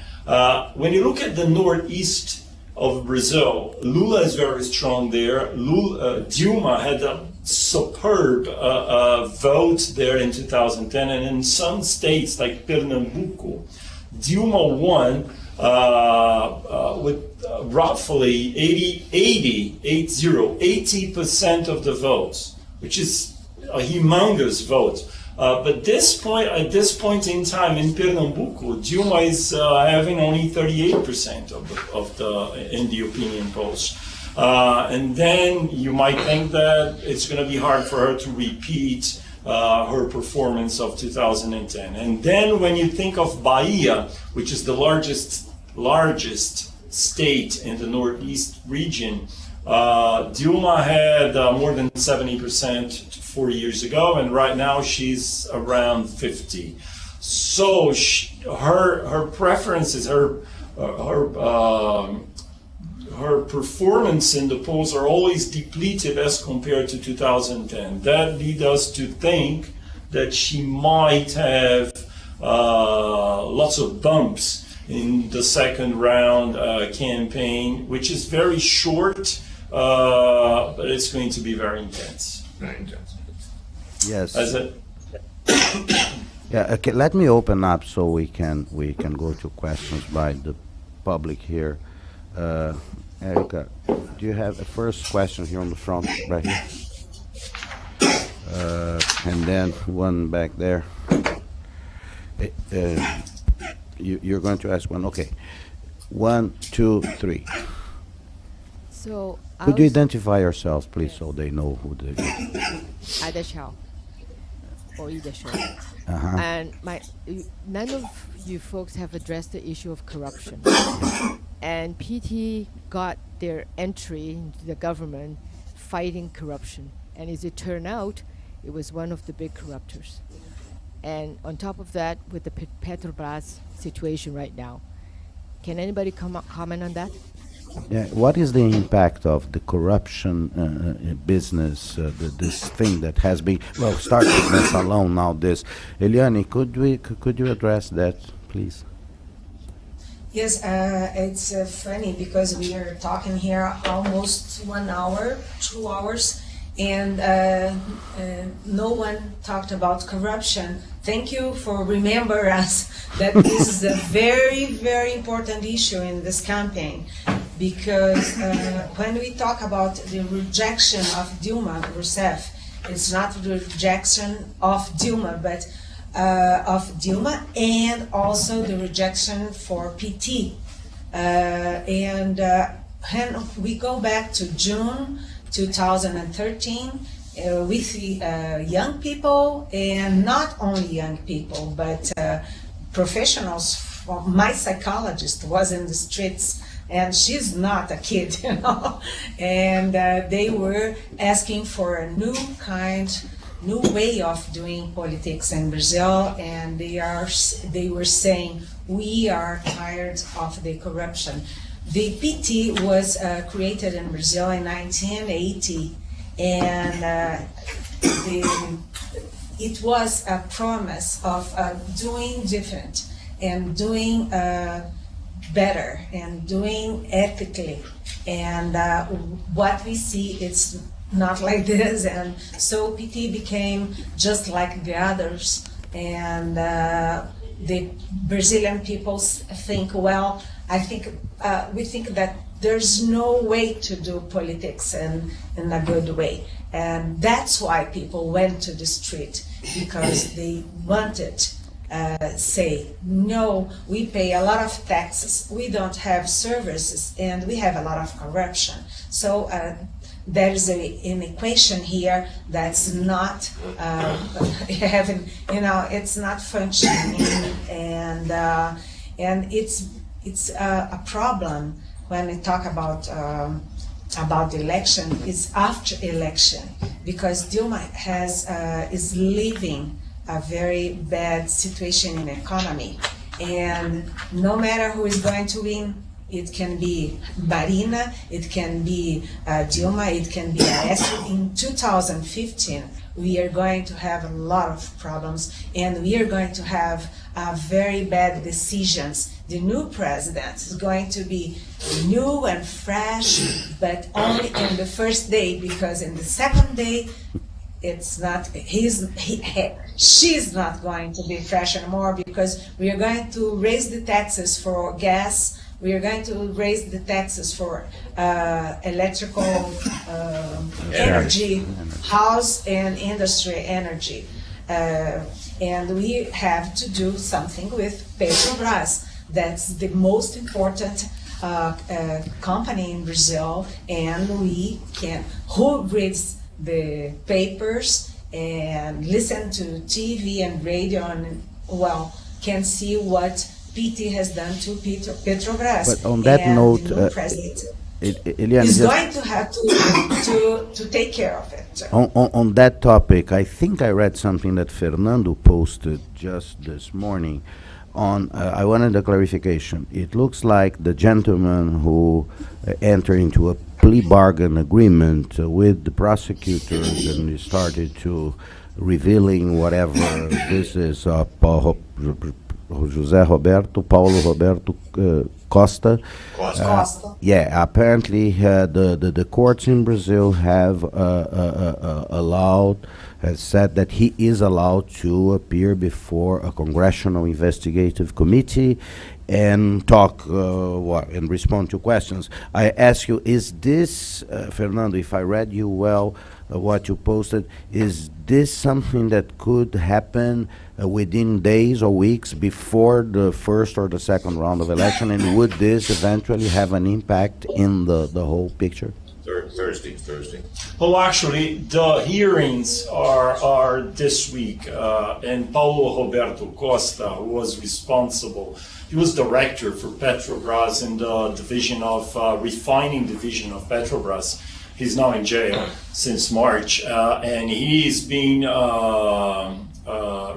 When you look at the northeast of Brazil, Lula is very strong there. Dilma had a superb vote there in 2010, and in some states like Pernambuco, Dilma won with roughly 80% of the votes, which is a humongous vote. But at this point in time in Pernambuco, Dilma is having only 38% in the opinion polls. And then you might think that it's going to be hard for her to repeat her performance of 2010. And then when you think of Bahia, which is the largest state in the Northeast region, Dilma had more than 70% 4 years ago, and right now she's around 50. So her preferences, her her performance in the polls are always depleted as compared to 2010. That leads us to think that she might have lots of bumps in the second round campaign, which is very short, but it's going to be very intense. Very intense. Yes. As it, Yeah, okay, let me open up so we can go to questions by the public here. Erica, do you have a first question here on the front, right here? And then one back there. You're going to ask one, okay. 1, 2, 3. So Could you identify yourselves, please, so they know who they are? either shall or either shall. Uh-huh. And none of you folks have addressed the issue of corruption. And PT got their entry into the government fighting corruption. And as it turned out, it was one of the big corruptors. And on top of that, with the Petrobras situation right now, can anybody comment on that? Yeah, what is the impact of the corruption business, this thing that has been, well, started with Salon, now this. Eliane, could you address that, please? Yes, it's funny because we are talking here almost 1 hour, 2 hours, and no one talked about corruption. Thank you for remembering us that this is a very, very important issue in this campaign. Because when we talk about the rejection of Dilma Rousseff, it's not the rejection of Dilma, but of Dilma, and also the rejection for PT. When we go back to June 2013, we see young people, and not only young people, but professionals. My psychologist was in the streets, and she's not a kid, you know. And they were asking for a new way of doing politics in Brazil, and they were saying, we are tired of the corruption. The PT was created in Brazil in 1980, and it was a promise of doing different and doing better and doing ethically, and what we see, it's not like this, and so PT became just like the others, and the Brazilian people think, well, we think that there's no way to do politics in a good way, and that's why people went to the street, because they wanted say, no, we pay a lot of taxes, we don't have services, and we have a lot of corruption. So there is an equation here that's not having, it's not functioning, and it's a problem when we talk about the election. Is after election, because Dilma is leaving a very bad situation in the economy, and no matter who is going to win, it can be Marina, it can be Dilma, it can be Aécio. In 2015, we are going to have a lot of problems, and we are going to have very bad decisions. The new president is going to be new and fresh, but only in the first day, because in the second day, it's not, she's not going to be fresh anymore, because we are going to raise the taxes for gas, we are going to raise the taxes for electrical energy, house and industry energy. And we have to do something with Petrobras. That's the most important company in Brazil, and we can, who reads the papers and listen to TV and radio, and well, can see what PT has done to Petrobras. But on that note, the new president Eliane, is just going to have to take care of it. on that topic, I think I read something that Fernando posted just this morning I wanted a clarification. It looks like the gentleman who entered into a plea bargain agreement with the prosecutors and he started to revealing whatever this is, José Roberto, Paulo Roberto Costa. Costa. Yeah, apparently the courts in Brazil have has said that he is allowed to appear before a congressional investigative committee and talk and respond to questions. I ask you, is this, Fernando, if I read you well, what you posted, is this something that could happen within days or weeks before the first or the second round of election, and would this eventually have an impact in the whole picture? Thursday. Well, actually, the hearings are this week, and Paulo Roberto Costa, who was responsible, he was director for Petrobras in the division of refining division of Petrobras. He's now in jail since March, and he's being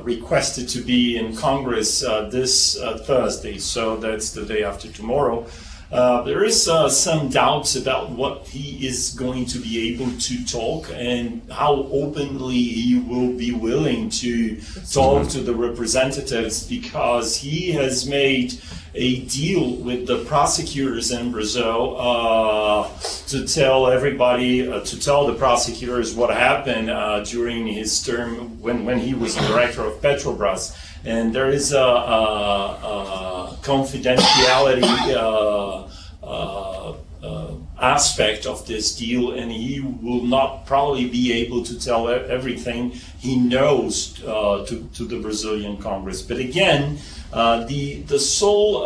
requested to be in Congress this Thursday, so that's the day after tomorrow. There is some doubts about what he is going to be able to talk and how openly he will be willing to talk to the representatives, because he has made a deal with the prosecutors in Brazil to tell everybody, to tell the prosecutors what happened during his term when he was director of Petrobras. And there is a confidentiality aspect of this deal, and he will not probably be able to tell everything he knows to the Brazilian Congress. But again, the sole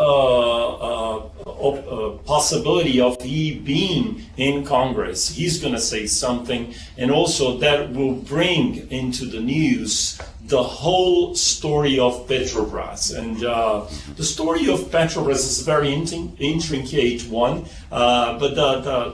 possibility of he being in Congress, he's going to say something, and also that will bring into the news the whole story of Petrobras. And the story of Petrobras is a very intricate one, but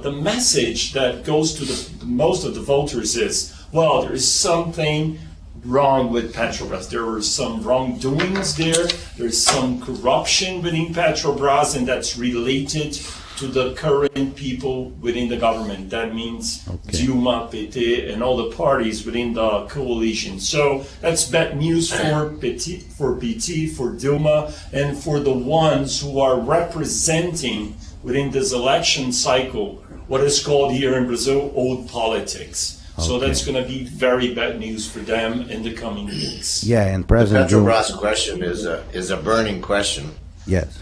the message that goes to the most of the voters is, well, there is something wrong with Petrobras. There were some wrongdoings there. There's some corruption within Petrobras, and that's related to the current people within the government. That means Dilma, PT, and all the parties within the coalition. So that's bad news for PT, for Dilma, and for the ones who are representing within this election cycle what is called here in Brazil old politics. So that's going to be very bad news for them in the coming weeks. Yeah, and The President Petrobras question is a burning question. Yes.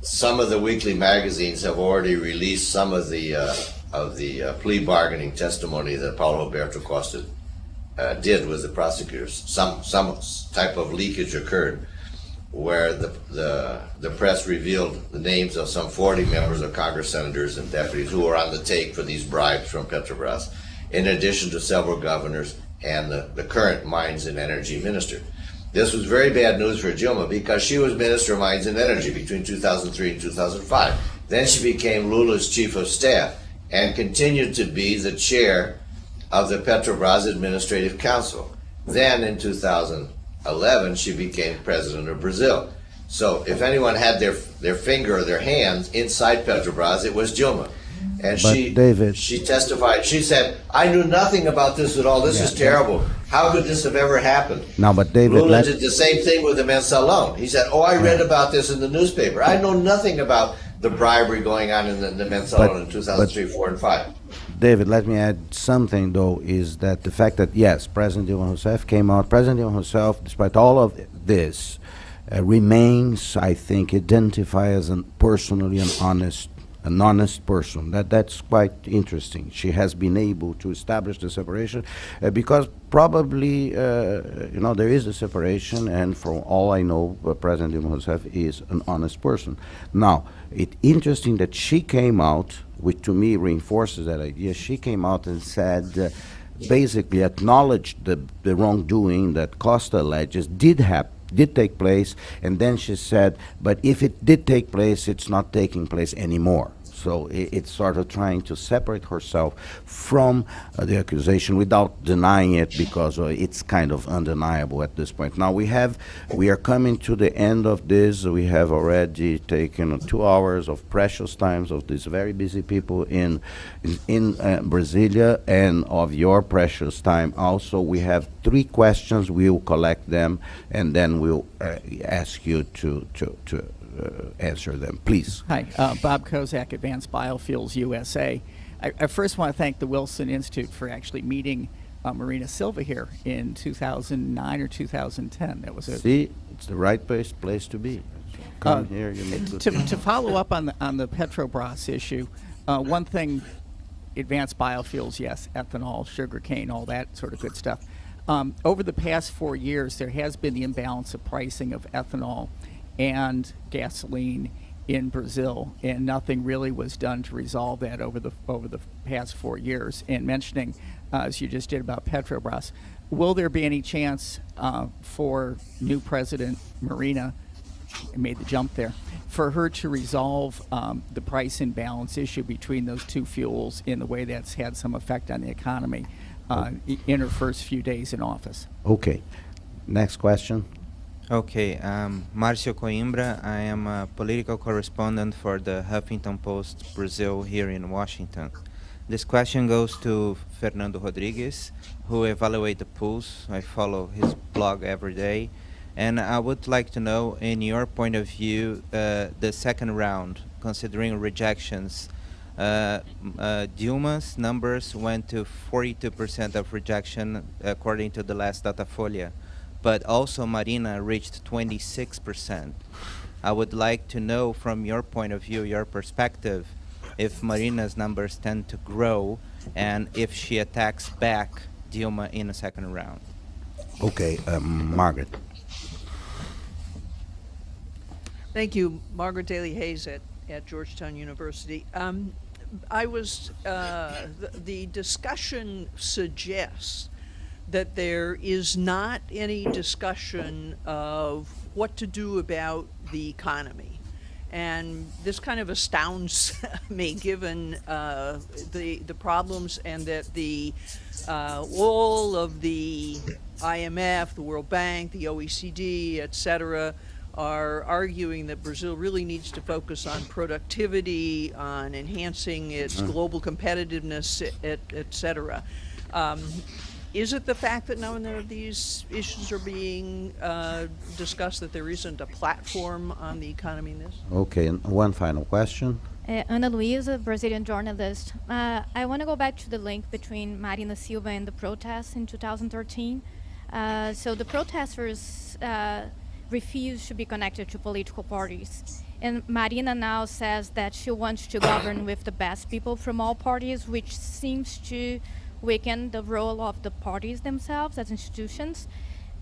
Some of the weekly magazines have already released some of the plea bargaining testimony that Paulo Roberto Costa did with the prosecutors. Some type of leakage occurred where the press revealed the names of some 40 members of Congress, senators, and deputies who were on the take for these bribes from Petrobras, in addition to several governors and the current Mines and Energy Minister. This was very bad news for Dilma because she was Minister of Mines and Energy between 2003 and 2005. Then she became Lula's chief of staff and continued to be the chair of the Petrobras Administrative Council. Then in 2011, she became president of Brazil. So if anyone had their finger or their hands inside Petrobras, it was Dilma. And she testified. She said, "I knew nothing about this at all. This is terrible. How could this have ever happened?" No, but David, Lula did the same thing with the Mensalon. He said, "Oh, I read about this in the newspaper. I know nothing about the bribery going on in the Mensalon in 2003, 4, and 5. David, let me add something, though, is that the fact that, yes, President Dilma Rousseff came out. President Dilma Rousseff, despite all of this, remains, I think, identified as personally an honest person. That's quite interesting. She has been able to establish the separation because probably, there is a separation, and from all I know, President Dilma Rousseff is an honest person. Now, it's interesting that she came out, which to me reinforces that idea. She came out and said, basically acknowledged the wrongdoing that Costa alleges did take place, and then she said, but if it did take place, it's not taking place anymore. So it's sort of trying to separate herself from the accusation without denying it, because it's kind of undeniable at this point. Now we are coming to the end of this. We have already taken 2 hours of precious times of these very busy people in Brasilia, and of your precious time also. We have 3 questions. We will collect them, and then we'll ask you to answer them. Please. Hi, Bob Kozak, Advanced Biofuels USA. I first want to thank the Wilson Institute for actually meeting Marina Silva here in 2009 or 2010. That was See, it's the right place to be. So come here, you make good to follow up on the Petrobras issue. One thing, advanced biofuels, yes, ethanol, sugarcane, all that sort of good stuff. Over the past 4 years, there has been the imbalance of pricing of ethanol and gasoline in Brazil, and nothing really was done to resolve that over the past 4 years. And mentioning, as you just did about Petrobras, will there be any chance for new President Marina, I made the jump there, for her to resolve the price imbalance issue between those two fuels in the way that's had some effect on the economy in her first few days in office? Okay. Next question. Okay, Marcio Coimbra. I am a political correspondent for the Huffington Post Brazil here in Washington. This question goes to Fernando Rodrigues, who evaluates the polls. I follow his blog every day. And I would like to know, in your point of view, the second round, considering rejections, Dilma's numbers went to 42% of rejection according to the last Datafolha, but also Marina reached 26%. I would like to know, from your point of view, your perspective, if Marina's numbers tend to grow and if she attacks back Dilma in a second round. Okay, Margaret. Thank you, Margaret Daly Hayes at Georgetown University. The discussion suggests that there is not any discussion of what to do about the economy. And this kind of astounds me, given the problems, and that all of the IMF, the World Bank, the OECD, et cetera, are arguing that Brazil really needs to focus on productivity, on enhancing its global competitiveness, et cetera. Is it the fact that none of these issues are being discussed, that there isn't a platform on the economy in this? Okay, and one final question. Ana Luisa, Brazilian journalist. I want to go back to the link between Marina Silva and the protests in 2013. So the protesters refused to be connected to political parties. And Marina now says that she wants to govern with the best people from all parties, which seems to weaken the role of the parties themselves as institutions.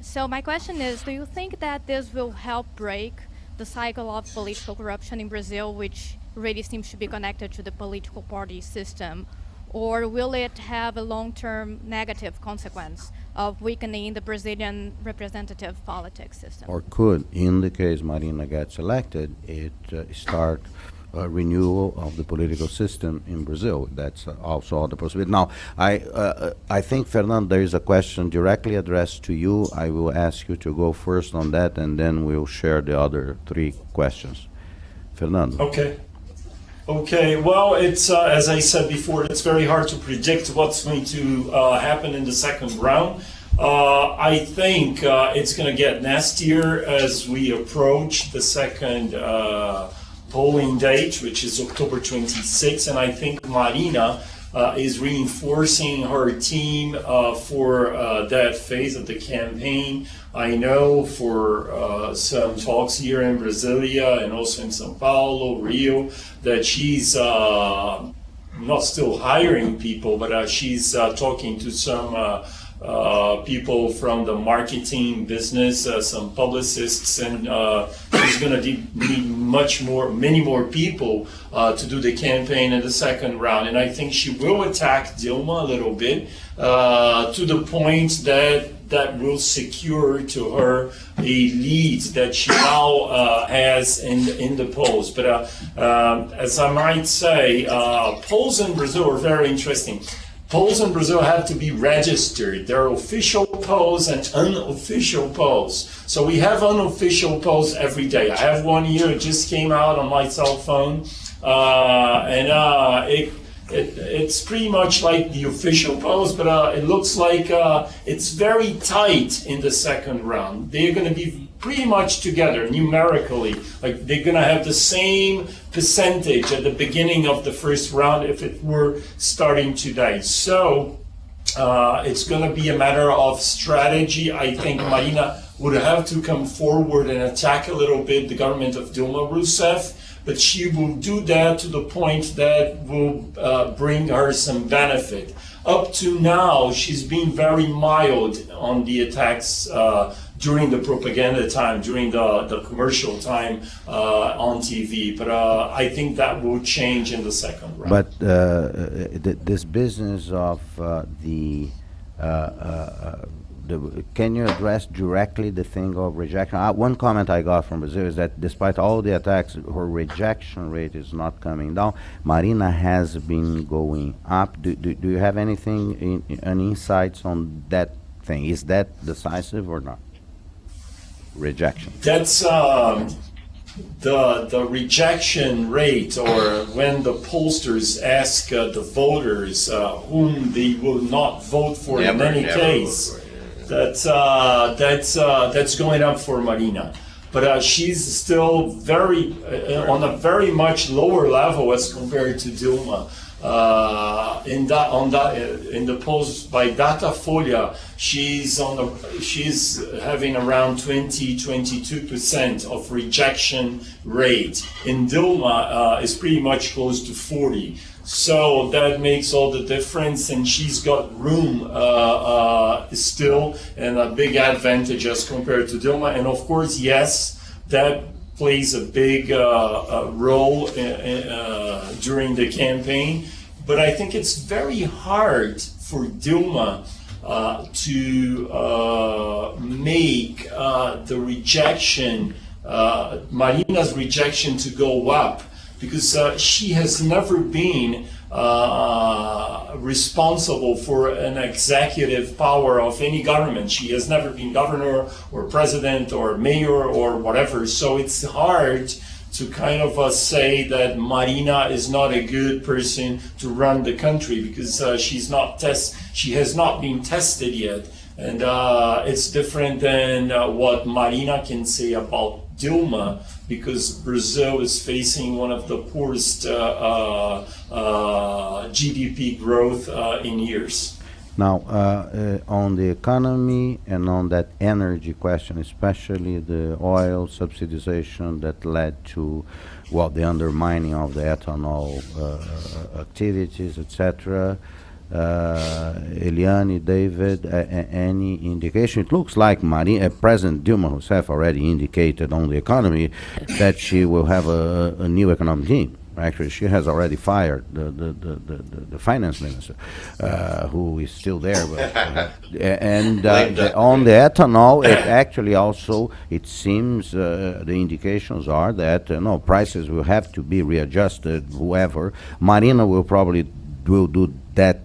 So my question is, do you think that this will help break the cycle of political corruption in Brazil, which really seems to be connected to the political party system? Or will it have a long-term negative consequence of weakening the Brazilian representative politics system? Or could, in the case Marina gets elected, it start a renewal of the political system in Brazil? That's also the possibility. Now, I think, Fernando, there is a question directly addressed to you. I will ask you to go first on that, and then we'll share the other 3 questions. Fernando. Okay, well, it's as I said before, it's very hard to predict what's going to happen in the second round. I think it's going to get nastier as we approach the second polling date, which is October 26th, and I think Marina is reinforcing her team for that phase of the campaign. I know for some talks here in Brasilia and also in São Paulo, Rio, that she's not still hiring people, but she's talking to some people from the marketing business, some publicists, and she's going to need many more people to do the campaign in the second round. And I think she will attack Dilma a little bit to the point that that will secure to her a lead that she now has in the polls. But as I might say, polls in Brazil are very interesting. Polls in Brazil have to be registered. There are official polls and unofficial polls. So we have unofficial polls every day. I have one here, it just came out on my cell phone. It's pretty much like the official polls, but it looks like it's very tight in the second round. They're going to be pretty much together numerically. Like they're going to have the same percentage at the beginning of the first round if it were starting today. So it's going to be a matter of strategy. I think Marina would have to come forward and attack a little bit the government of Dilma Rousseff, but she will do that to the point that will bring her some benefit. Up to now, she's been very mild on the attacks during the propaganda time, during the commercial time on TV. But I think that will change in the second round. But this business of can you address directly the thing of rejection? One comment I got from Brazil is that despite all the attacks, her rejection rate is not coming down. Marina has been going up. Do you have anything, any insights on that thing? Is that decisive or not? Rejection. That's the rejection rate, or when the pollsters ask the voters whom they will not vote for in any case. That's going up for Marina, but she's still very on a very much lower level as compared to Dilma. In the polls by Datafolha, she's having around 22% of rejection rate. In Dilma, is pretty much close to 40%. So that makes all the difference, and she's got room still, and a big advantage as compared to Dilma. And of course, yes, that plays a big role during the campaign. But I think it's very hard for Dilma to make the rejection, Marina's rejection, to go up, because she has never been responsible for an executive power of any government. She has never been governor or president or mayor or whatever. So it's hard to kind of say that Marina is not a good person to run the country, because she has not been tested yet. And it's different than what Marina can say about Dilma, because Brazil is facing one of the poorest GDP growth in years. Now, on the economy and on that energy question, especially the oil subsidization that led to, well, the undermining of the ethanol activities, etc. Eliane, David, any indication? It looks like President Dilma Rousseff already indicated on the economy that she will have a new economic team. Actually, she has already fired the finance minister, who is still there. But, on the ethanol, it actually also, it seems, the indications are that no, prices will have to be readjusted. Whoever, Marina will do that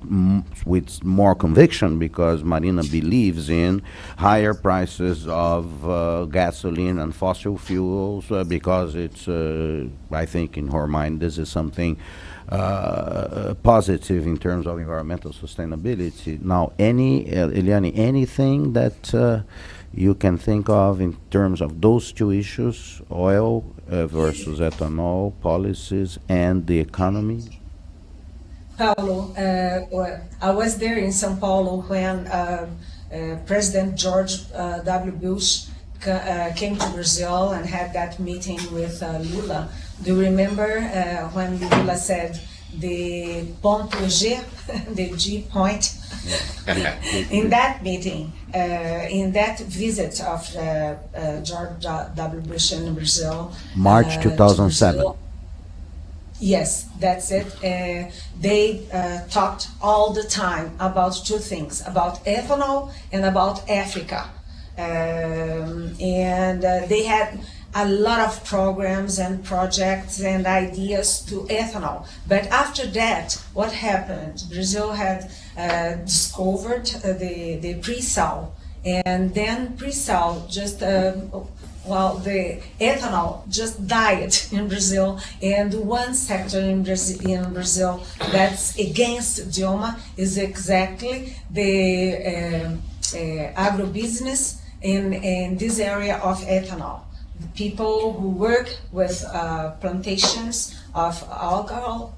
with more conviction, because Marina believes in higher prices of gasoline and fossil fuels, because it's, I think in her mind, this is something positive in terms of environmental sustainability. Now, Eliane, anything that you can think of in terms of those two issues, oil versus ethanol policies and the economy? Paulo, I was there in São Paulo when President George W. Bush came to Brazil and had that meeting with Lula. Do you remember when Lula said the ponto G, the G point? In that meeting, in that visit of George W. Bush in Brazil, March 2007. Yes, that's it. They talked all the time about two things, about ethanol and about Africa. They had a lot of programs and projects and ideas to ethanol. But after that, what happened? Brazil had discovered the pre-sal, and then pre-sal just the ethanol just died in Brazil, and one sector in Brazil that's against Dilma is exactly the agribusiness in this area of ethanol. The people who work with plantations of alcohol,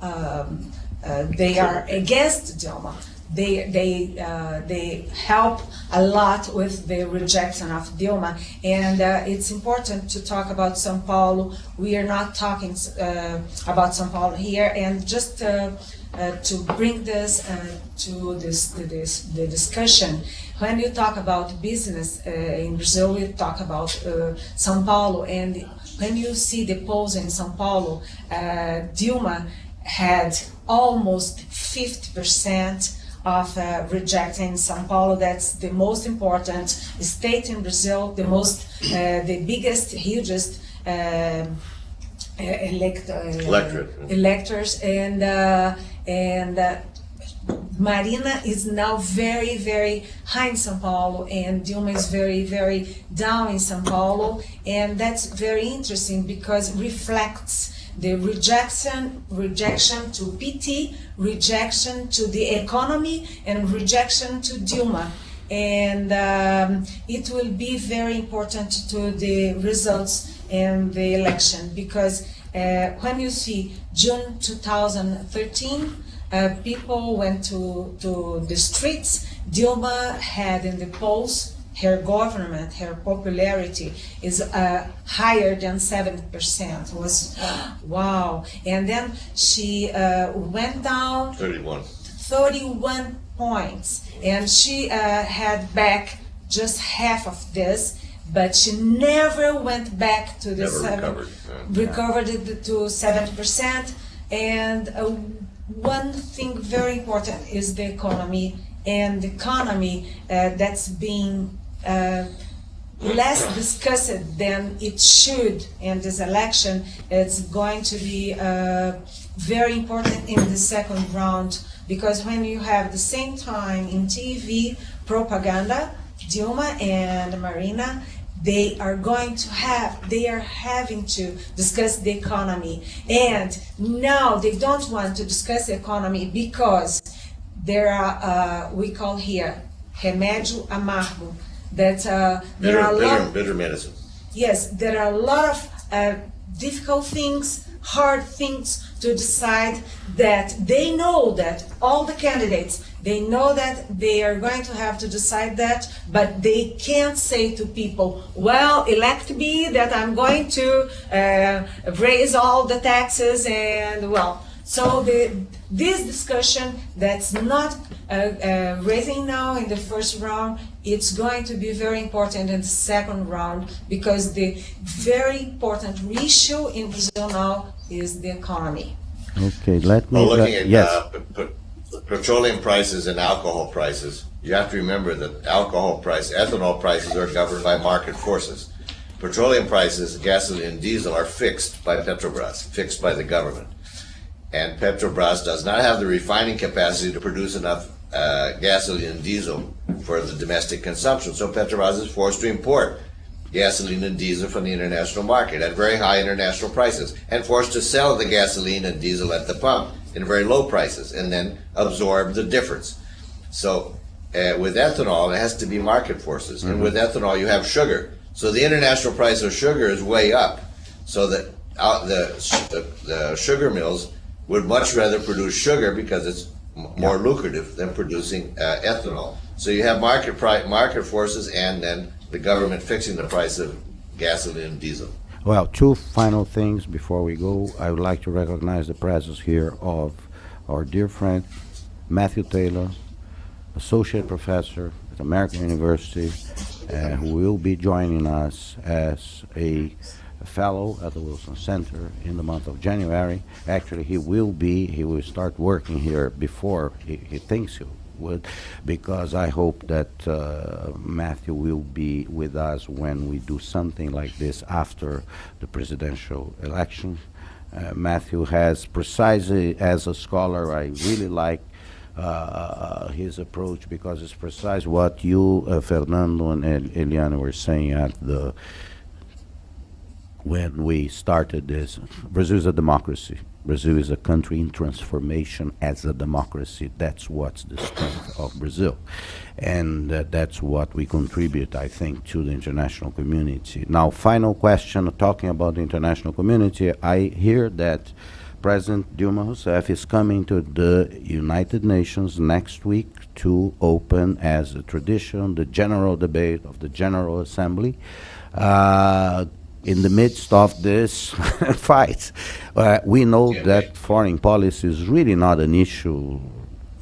they are against Dilma. They help a lot with the rejection of Dilma, and it's important to talk about São Paulo. We are not talking about São Paulo here, and just to bring this to the discussion. When you talk about business in Brazil, we talk about São Paulo, and when you see the polls in São Paulo, Dilma had almost 50% of rejecting São Paulo. That's the most important state in Brazil, the biggest, hugest electors, and Marina is now very, very high in São Paulo, and Dilma is very, very down in São Paulo, and that's very interesting because it reflects the rejection to PT, rejection to the economy, and rejection to Dilma. And it will be very important to the results in the election, because when you see June 2013, people went to the streets. Dilma had in the polls, her government, her popularity is higher than 7%. Was wow. And then she went down 31 points, and she had back just half of this, but she never went back to the recovered it to 7%. And one thing very important is the economy, and the economy that's being less discussed than it should in this election. It's going to be very important in the second round, because when you have the same time in TV propaganda, Dilma and Marina, they are having to discuss the economy, and now they don't want to discuss the economy because there are we call here remédio amargo, that there are a lot bitter medicine. Yes, there are a lot of difficult things, hard things to decide, that they know that all the candidates, they know that they are going to have to decide that, but they can't say to people, well, elect me, that I'm going to raise all the taxes, and well, so this discussion that's not raising now in the first round, it's going to be very important in the second round, because the very important issue in Brazil now is the economy. Okay, let me... Well, looking at yes. Petroleum prices and alcohol prices, you have to remember that ethanol prices are governed by market forces. Petroleum prices, gasoline and diesel, are fixed by Petrobras, fixed by the government. And Petrobras does not have the refining capacity to produce enough gasoline and diesel for the domestic consumption. So Petrobras is forced to import gasoline and diesel from the international market at very high international prices, and forced to sell the gasoline and diesel at the pump in very low prices, and then absorb the difference. So with ethanol, it has to be market forces. And with ethanol, you have sugar. So the international price of sugar is way up. So that the sugar mills would much rather produce sugar because it's more lucrative than producing ethanol. So you have market forces, and then the government fixing the price of gasoline and diesel. Well, two final things before we go. I would like to recognize the presence here of our dear friend Matthew Taylor, associate professor at American University, who will be joining us as a fellow at the Wilson Center in the month of January. Actually, he will start working here before he thinks he would, because I hope that Matthew will be with us when we do something like this after the presidential election. Matthew has, precisely as a scholar, I really like his approach, because it's precise what you, Fernando and Eliane, were saying when we started this. Brazil is a democracy. Brazil is a country in transformation as a democracy. That's what's the strength of Brazil. And that's what we contribute, I think, to the international community. Now, final question, talking about the international community, I hear that President Dilma Rousseff is coming to the United Nations next week to open, as a tradition, the general debate of the General Assembly. In the midst of this fight, we know that foreign policy is really not an issue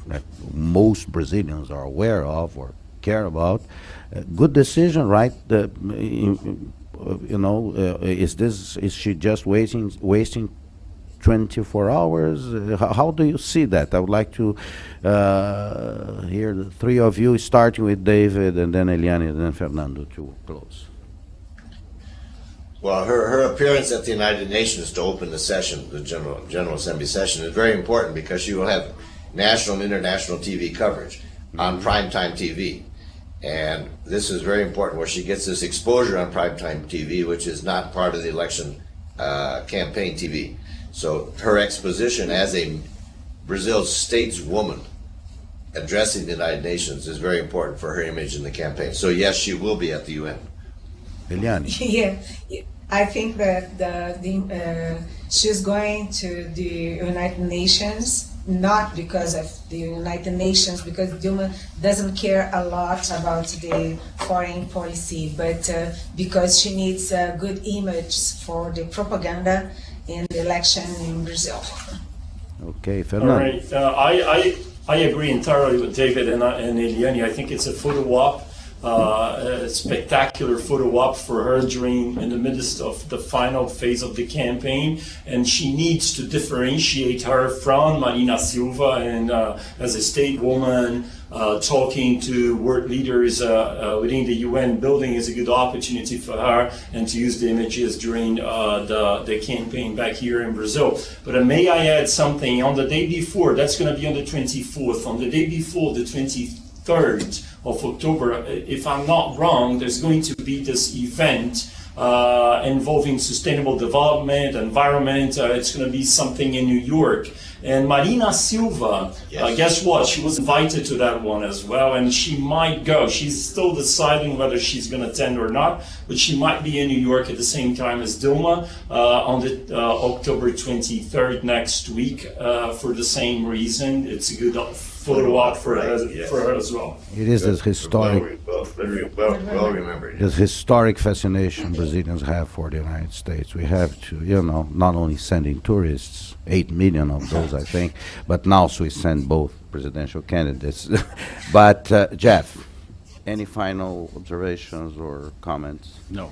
that most Brazilians are aware of or care about. Good decision, right? Is she just wasting 24 hours? How do you see that? I would like to hear the three of you, starting with David, and then Eliane, and then Fernando, to close. Well, her appearance at the United Nations to open the session, the General Assembly session, is very important, because she will have national and international TV coverage on primetime TV. And this is very important, where she gets this exposure on primetime TV, which is not part of the election campaign TV. So her exposition as a Brazil's stateswoman addressing the United Nations is very important for her image in the campaign. So yes, she will be at the UN. Eliane. Yeah, I think that she's going to the United Nations, not because of the United Nations, because Dilma doesn't care a lot about the foreign policy, but because she needs a good image for the propaganda in the election in Brazil. Okay, Fernando. All right. I agree entirely with David and Eliane. I think it's a photo op. A spectacular photo op for her in the midst of the final phase of the campaign, and she needs to differentiate her from Marina Silva, and as a state woman, talking to world leaders within the UN building is a good opportunity for her, and to use the images during the campaign back here in Brazil. But may I add something? On the day before, that's going to be on the 24th, on the day before, the 23rd of October, if I'm not wrong, there's going to be this event involving sustainable development, environment. It's going to be something in New York. And Marina Silva, Yes. Guess what? She was invited to that one as well, and she might go. She's still deciding whether she's going to attend or not, but she might be in New York at the same time as Dilma on the October 23rd next week for the same reason. It's a good photo op for her as well. It is this historic, Well remembered. this historic fascination Brazilians have for the United States. We have to, not only sending tourists, 8 million of those, I think, but now we send both presidential candidates. But Jeff, any final observations or comments? No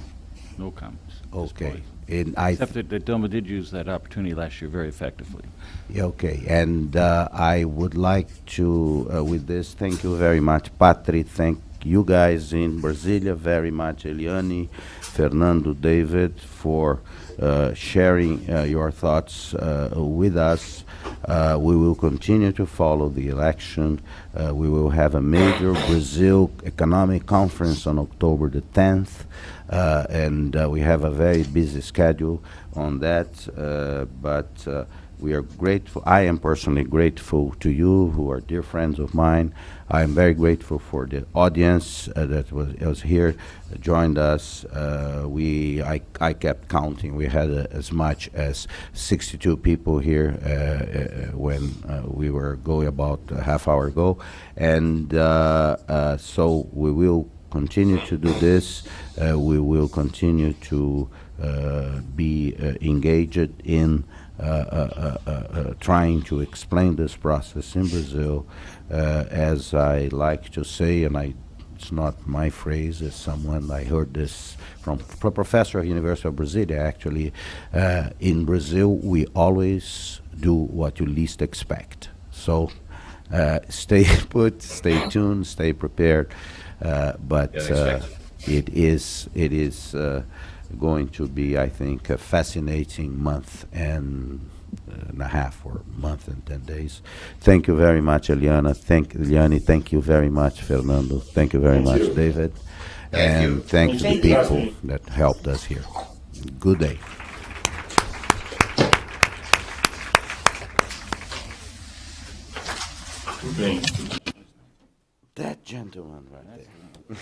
comments. Okay. Except that Dilma did use that opportunity last year very effectively. Yeah, okay, and I would like to, with this, thank you very much, Patri. Thank you guys in Brasilia very much, Eliane, Fernando, David, for sharing your thoughts with us. We will continue to follow the election. We will have a major Brazil economic conference on October the 10th. And we have a very busy schedule on that, but we are grateful. I am personally grateful to you, who are dear friends of mine. I am very grateful for the audience that was here, joined us. I kept counting. We had as much as 62 people here when we were going about a half hour ago, and so we will continue to do this. We will continue to be engaged in trying to explain this process in Brazil. As I like to say, and I It's not my phrase. It's someone, I heard this from a professor at University of Brasilia, actually. In Brazil, we always do what you least expect. So stay put, stay tuned, stay prepared. But it is going to be, I think, a fascinating month and a half, or month and 10 days. Thank you very much, Eliane. Thank you very much, Fernando. Thank you very much, David. Thank And you. thanks to the Thank you. people that helped us here. Good day. That gentleman right there.